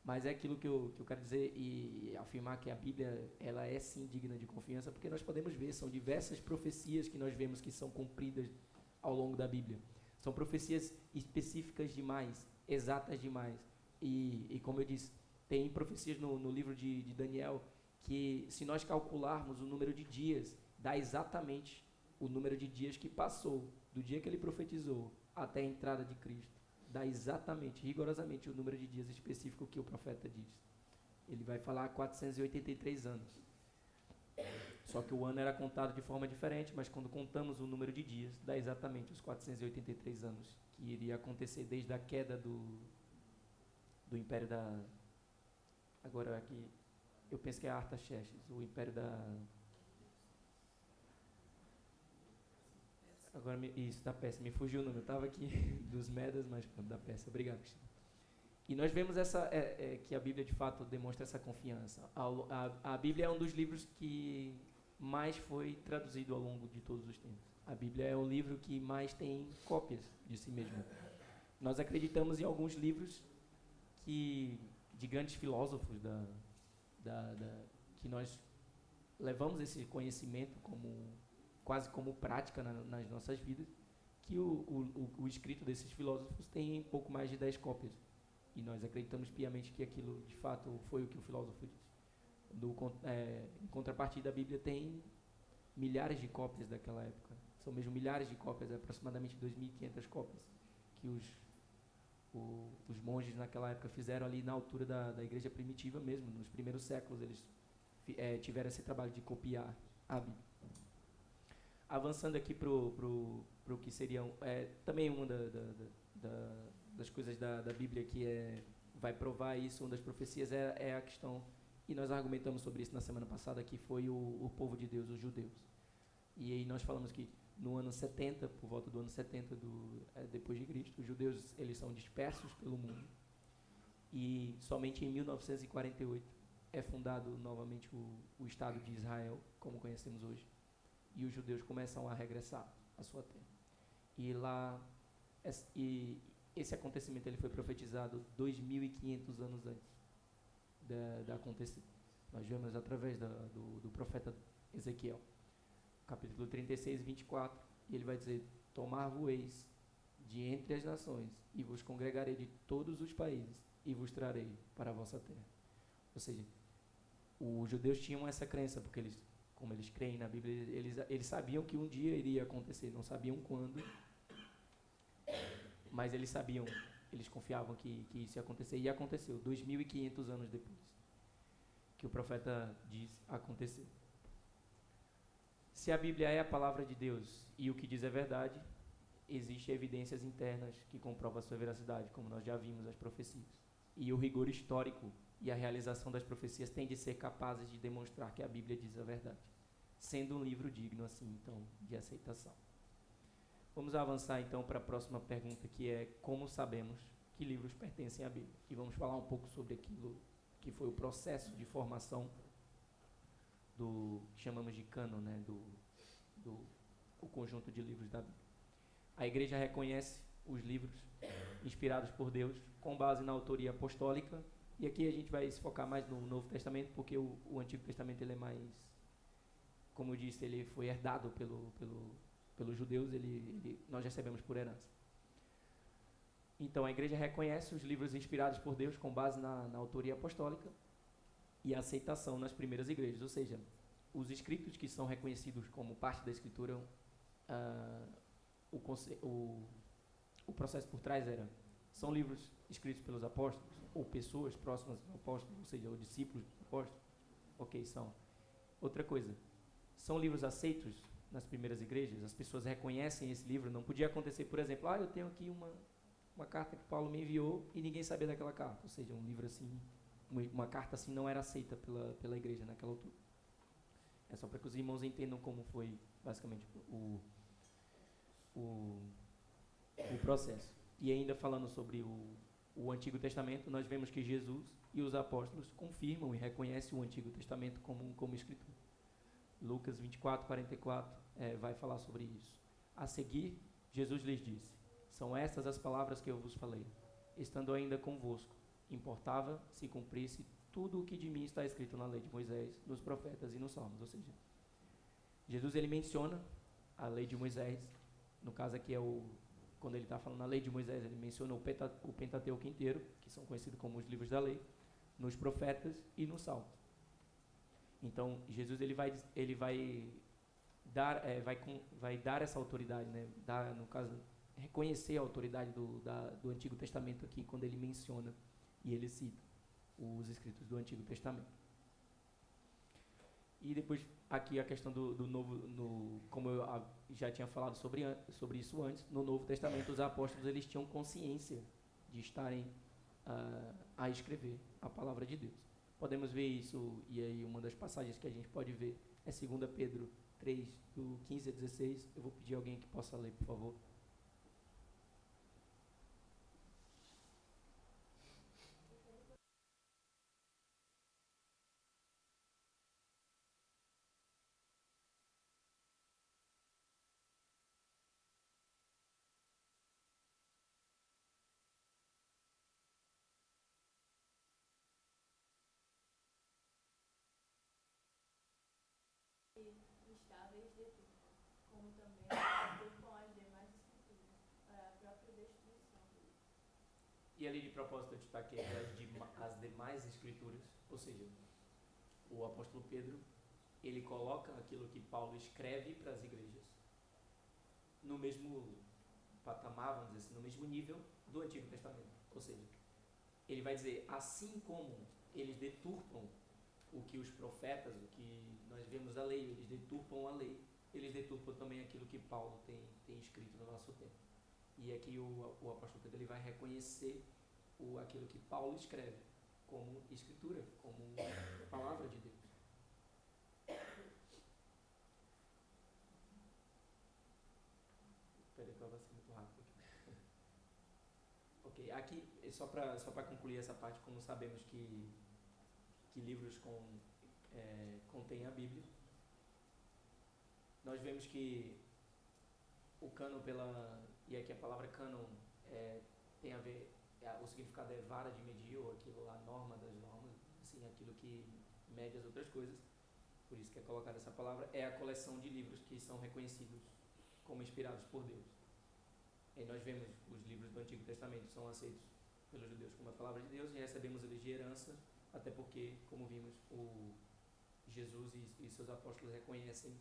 Mas é aquilo que eu quero dizer e afirmar que a Bíblia, ela é sim digna de confiança, porque nós podemos ver, são diversas profecias que nós vemos que são cumpridas ao longo da Bíblia. São profecias específicas demais, exatas demais. E como eu disse, tem profecias no livro de Daniel que, se nós calcularmos o número de dias, dá exatamente o número de dias que passou do dia que ele profetizou até a entrada de Cristo. Dá exatamente, rigorosamente, o número de dias específico que o profeta diz. Ele vai falar 483 anos. Só que o ano era contado de forma diferente, mas quando contamos o número de dias, dá exatamente os 483 anos que iria acontecer desde a queda do Império da... Agora aqui, eu penso que é Artaxerxes, o Império da... Agora, isso, da Pérsia. Me fugiu o nome. Eu estava aqui dos Medas, mas da Pérsia. Obrigado, Cristina. E nós vemos que a Bíblia, de fato, demonstra essa confiança. A Bíblia é um dos livros que mais foi traduzido ao longo de todos os tempos. A Bíblia é o livro que mais tem cópias de si mesmo. Nós acreditamos em alguns livros de grandes filósofos que nós levamos esse conhecimento quase como prática nas nossas vidas, que o escrito desses filósofos tem pouco mais de 10 cópias. E nós acreditamos piamente que aquilo, de fato, foi o que o filósofo disse. Em contrapartida, a Bíblia tem milhares de cópias daquela época. São mesmo milhares de cópias, aproximadamente 2.500 cópias, que os monges naquela época fizeram ali na altura da igreja primitiva mesmo. Nos primeiros séculos, eles tiveram esse trabalho de copiar a Bíblia. Avançando aqui para o que seria também uma das coisas da Bíblia que vai provar isso, uma das profecias é a questão, e nós argumentamos sobre isso na semana passada, que foi o povo de Deus, os judeus. E aí nós falamos que no ano 70, por volta do ano 70 depois de Cristo, os judeus eles são dispersos pelo mundo, e somente em 1948 é fundado novamente o Estado de Israel, como conhecemos hoje. E os judeus começam a regressar à sua terra. E esse acontecimento ele foi profetizado 2.500 anos antes da acontecer. Nós vemos através do profeta Ezequiel, capítulo 36 e 24, e ele vai dizer: tomar-vos-eis de entre as nações, e vos congregarei de todos os países, e vos trarei para a vossa terra. Ou seja, os judeus tinham essa crença, porque como eles creem na Bíblia, eles sabiam que um dia iria acontecer, não sabiam quando, mas eles confiavam que isso ia acontecer, e aconteceu, 2.500 anos depois, que o profeta diz aconteceu. Se a Bíblia é a palavra de Deus, e o que diz é verdade, existem evidências internas que comprovam a sua veracidade, como nós já vimos as profecias. E o rigor histórico e a realização das profecias têm de ser capazes de demonstrar que a Bíblia diz a verdade, sendo um livro digno, assim, então, de aceitação. Vamos avançar, então, para a próxima pergunta, que é: como sabemos que livros pertencem à Bíblia? E vamos falar um pouco sobre aquilo que foi o processo de formação do que chamamos de cânon, né, o conjunto de livros da Bíblia. A Igreja reconhece os livros inspirados por Deus com base na autoria apostólica, e aqui a gente vai se focar mais no Novo Testamento, porque o Antigo Testamento ele é mais, como eu disse, ele foi herdado pelos judeus, nós recebemos por herança. Então a Igreja reconhece os livros inspirados por Deus com base na autoria apostólica e a aceitação nas primeiras igrejas, ou seja, os escritos que são reconhecidos como parte da Escritura, o processo por trás são livros escritos pelos apóstolos, ou pessoas próximas dos apóstolos, ou seja, ou discípulos dos apóstolos. Ok, são. Outra coisa, são livros aceitos nas primeiras igrejas, as pessoas reconhecem esse livro. Não podia acontecer, por exemplo, eu tenho aqui uma carta que Paulo me enviou e ninguém sabia daquela carta, ou seja, um livro assim, uma carta assim não era aceita pela igreja naquela altura. É só para que os irmãos entendam como foi basicamente o, o processo. E ainda falando sobre o Antigo Testamento, nós vemos que Jesus e os apóstolos confirmam e reconhecem o Antigo Testamento como escritura. Lucas 24, 44 vai falar sobre isso. A seguir, Jesus lhes disse: são estas as palavras que eu vos falei, estando ainda convosco. Importava se cumprisse tudo o que de mim está escrito na lei de Moisés, nos profetas e nos salmos. Ou seja, Jesus ele menciona a lei de Moisés, no caso aqui quando ele está falando na lei de Moisés, ele menciona o Pentateuco inteiro, que são conhecidos como os livros da lei, nos profetas e nos salmos. Então, Jesus ele vai dar essa autoridade, né? No caso, reconhecer a autoridade do Antigo Testamento aqui, quando ele menciona e ele cita os escritos do Antigo Testamento. E depois, aqui a questão do Novo, como eu já tinha falado sobre isso antes, no Novo Testamento os apóstolos eles tinham consciência de estarem a escrever a palavra de Deus. Podemos ver isso, e aí uma das passagens que a gente pode ver é 2 Pedro 3, do 15 a 16. Eu vou pedir alguém que possa ler, por favor. Instáveis deturpam, como também deturpam as demais escrituras, para a própria destruição. E ali de propósito eu destaquei as demais escrituras, ou seja, o apóstolo Pedro, ele coloca aquilo que Paulo escreve para as igrejas no mesmo patamar, vamos dizer assim, no mesmo nível do Antigo Testamento. Ou seja, ele vai dizer, assim como eles deturpam o que os profetas, o que nós vemos a lei, eles deturpam a lei, eles deturpam também aquilo que Paulo tem escrito no nosso tempo. E aqui o apóstolo Pedro ele vai reconhecer aquilo que Paulo escreve como escritura, como palavra de Deus. Espera que eu avancei muito rápido aqui. Ok, aqui, só para concluir essa parte, como sabemos que livros contêm a Bíblia, nós vemos que o cânon e aqui a palavra cânon tem a ver, o significado é vara de medir, ou aquilo lá, norma das normas, assim, aquilo que mede as outras coisas, por isso que é colocada essa palavra, é a coleção de livros que são reconhecidos como inspirados por Deus. E nós vemos os livros do Antigo Testamento são aceitos pelos judeus como a palavra de Deus e recebemos eles de herança, até porque, como vimos, Jesus e seus apóstolos reconhecem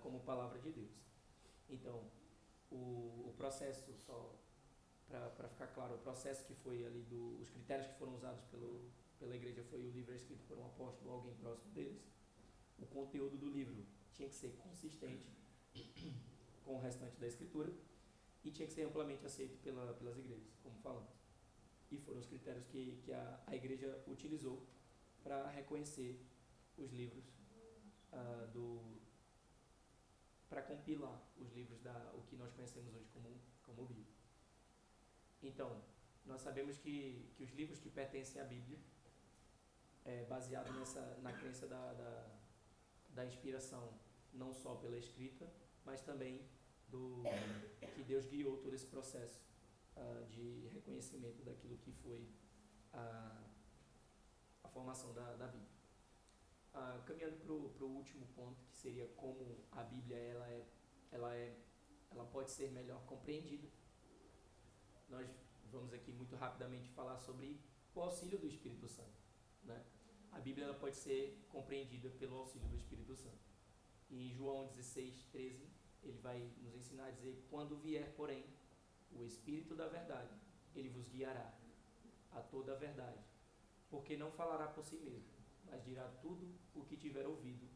como palavra de Deus. Então, o processo, só para ficar claro, o processo que foi ali, os critérios que foram usados pela igreja foi o livro escrito por um apóstolo ou alguém próximo deles. O conteúdo do livro tinha que ser consistente com o restante da escritura e tinha que ser amplamente aceito pelas igrejas, como falamos. E foram os critérios que a igreja utilizou para reconhecer os livros, para compilar os livros o que nós conhecemos hoje como Bíblia. Então, nós sabemos que os livros que pertencem à Bíblia é baseado na crença da inspiração, não só pela escrita, mas também que Deus guiou todo esse processo de reconhecimento daquilo que foi a formação da Bíblia. Caminhando para o último ponto, que seria como a Bíblia ela pode ser melhor compreendida. Nós vamos aqui muito rapidamente falar sobre o auxílio do Espírito Santo, né? A Bíblia ela pode ser compreendida pelo auxílio do Espírito Santo. E em João 16, 13, ele vai nos ensinar a dizer: quando vier, porém, o Espírito da verdade, ele vos guiará a toda a verdade, porque não falará por si mesmo, mas dirá tudo o que tiver ouvido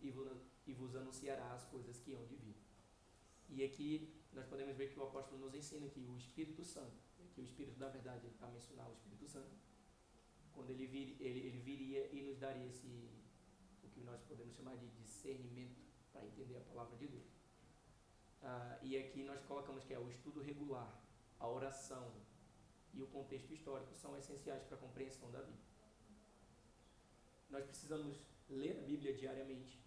e vos anunciará as coisas que hão de vir. E aqui nós podemos ver que o apóstolo nos ensina que o Espírito Santo, que o Espírito da verdade, ele está a mencionar o Espírito Santo, quando ele viria e nos daria que nós podemos chamar de discernimento para entender a palavra de Deus. E aqui nós colocamos que é o estudo regular, a oração e o contexto histórico são essenciais para a compreensão da Bíblia. Nós precisamos ler a Bíblia diariamente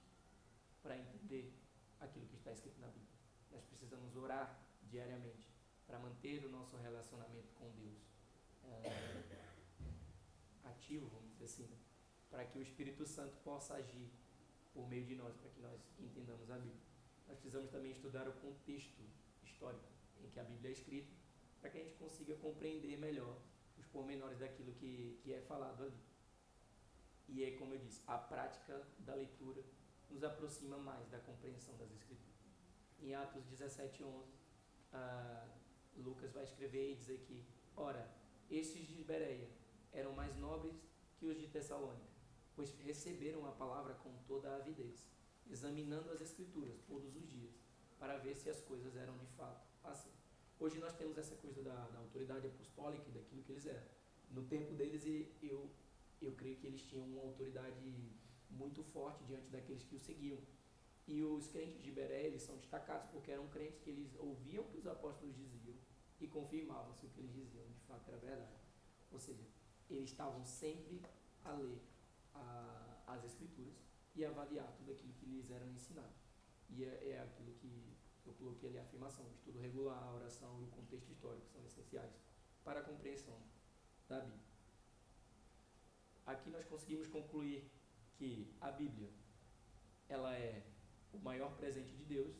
para entender aquilo que está escrito na Bíblia. Nós precisamos orar diariamente para manter o nosso relacionamento com Deus ativo, vamos dizer assim, para que o Espírito Santo possa agir por meio de nós, para que nós entendamos a Bíblia. Nós precisamos também estudar o contexto histórico em que a Bíblia é escrita, para que a gente consiga compreender melhor os pormenores daquilo que é falado ali. E é como eu disse, a prática da leitura nos aproxima mais da compreensão das Escrituras. Em Atos 17:11, Lucas vai escrever e dizer que, ora, estes de Bereia eram mais nobres que os de Tessalônica, pois receberam a palavra com toda a avidez, examinando as Escrituras todos os dias, para ver se as coisas eram de fato assim. Hoje nós temos essa coisa da autoridade apostólica e daquilo que eles eram. No tempo deles, eu creio que eles tinham uma autoridade muito forte diante daqueles que o seguiam. E os crentes de Bereia, eles são destacados porque eram crentes que eles ouviam o que os apóstolos diziam e confirmavam se o que eles diziam de fato era verdade. Ou seja, eles estavam sempre a ler as Escrituras e avaliar tudo aquilo que lhes era ensinado. E é aquilo que eu coloquei ali, a afirmação: o estudo regular, a oração e o contexto histórico são essenciais para a compreensão da Bíblia. Aqui nós conseguimos concluir que a Bíblia, ela é o maior presente de Deus,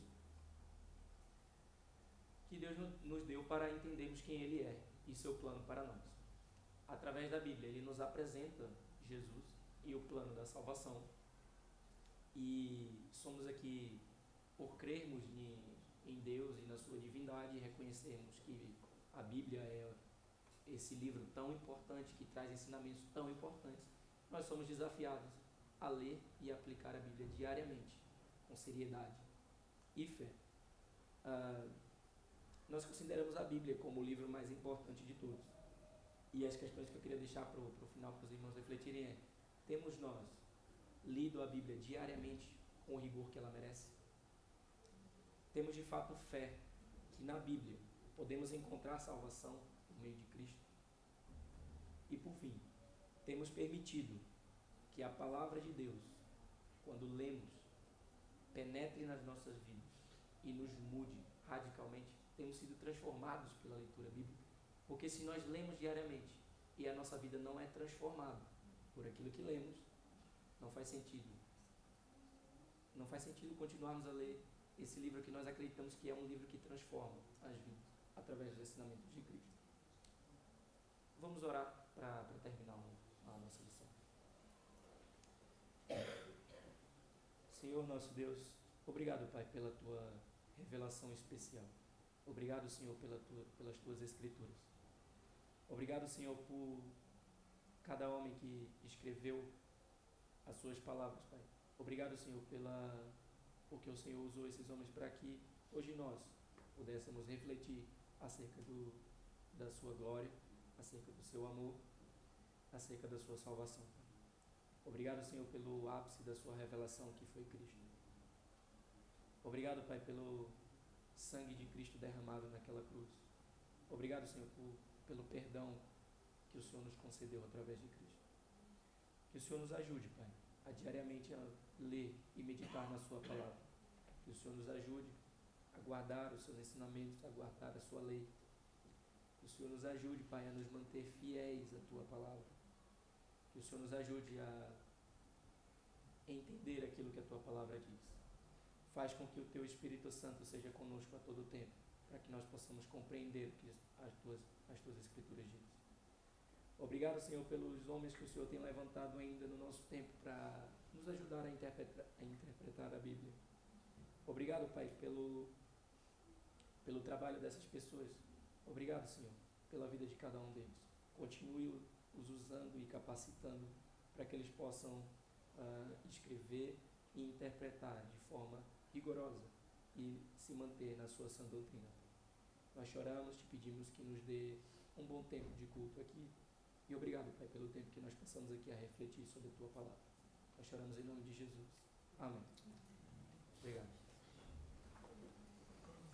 que Deus nos deu para entendermos quem Ele é e seu plano para nós. Através da Bíblia, Ele nos apresenta Jesus e o plano da salvação, e somos aqui por crermos em Deus e na sua divindade e reconhecermos que a Bíblia é esse livro tão importante, que traz ensinamentos tão importantes. Nós somos desafiados a ler e aplicar a Bíblia diariamente, com seriedade e fé. Nós consideramos a Bíblia como o livro mais importante de todos. E as questões que eu queria deixar para o final, para os irmãos refletirem é: temos nós lido a Bíblia diariamente com o rigor que ela merece? Temos de fato fé que na Bíblia podemos encontrar salvação por meio de Cristo? E por fim, temos permitido que a palavra de Deus, quando lemos, penetre nas nossas vidas e nos mude radicalmente? Temos sido transformados pela leitura bíblica? Porque se nós lemos diariamente e a nossa vida não é transformada por aquilo que lemos, não faz sentido. Não faz sentido continuarmos a ler esse livro que nós acreditamos que é um livro que transforma as vidas através dos ensinamentos de Cristo. Vamos orar para terminar a nossa lição. Senhor nosso Deus, obrigado, Pai, pela Tua revelação especial. Obrigado, Senhor, pelas Tuas Escrituras. Obrigado, Senhor, por cada homem que escreveu as Suas palavras, Pai. Obrigado, Senhor, porque o Senhor usou esses homens para que hoje nós pudéssemos refletir acerca da Sua glória, acerca do Seu amor, acerca da Sua salvação. Obrigado, Senhor, pelo ápice da Sua revelação, que foi Cristo. Obrigado, Pai, pelo sangue de Cristo derramado naquela cruz. Obrigado, Senhor, pelo perdão que o Senhor nos concedeu através de Cristo. Que o Senhor nos ajude, Pai, a diariamente a ler e meditar na Sua palavra. Que o Senhor nos ajude a guardar os Seus ensinamentos, a guardar a Sua lei. Que o Senhor nos ajude, Pai, a nos manter fiéis à Tua palavra. Que o Senhor nos ajude a entender aquilo que a Tua palavra diz. Faz com que o Teu Espírito Santo seja conosco a todo tempo, para que nós possamos compreender o que as tuas Escrituras dizem. Obrigado, Senhor, pelos homens que o Senhor tem levantado ainda no nosso tempo para nos ajudar a interpretar a Bíblia. Obrigado, Pai, pelo trabalho dessas pessoas. Obrigado, Senhor, pela vida de cada um deles. Continue os usando e capacitando para que eles possam escrever e interpretar de forma rigorosa e se manter na sua sã doutrina. Nós choramos, te pedimos que nos dê um bom tempo de culto aqui. E obrigado, Pai, pelo tempo que nós passamos aqui a refletir sobre a Tua palavra. Nós choramos em nome de Jesus. Amém. Obrigado.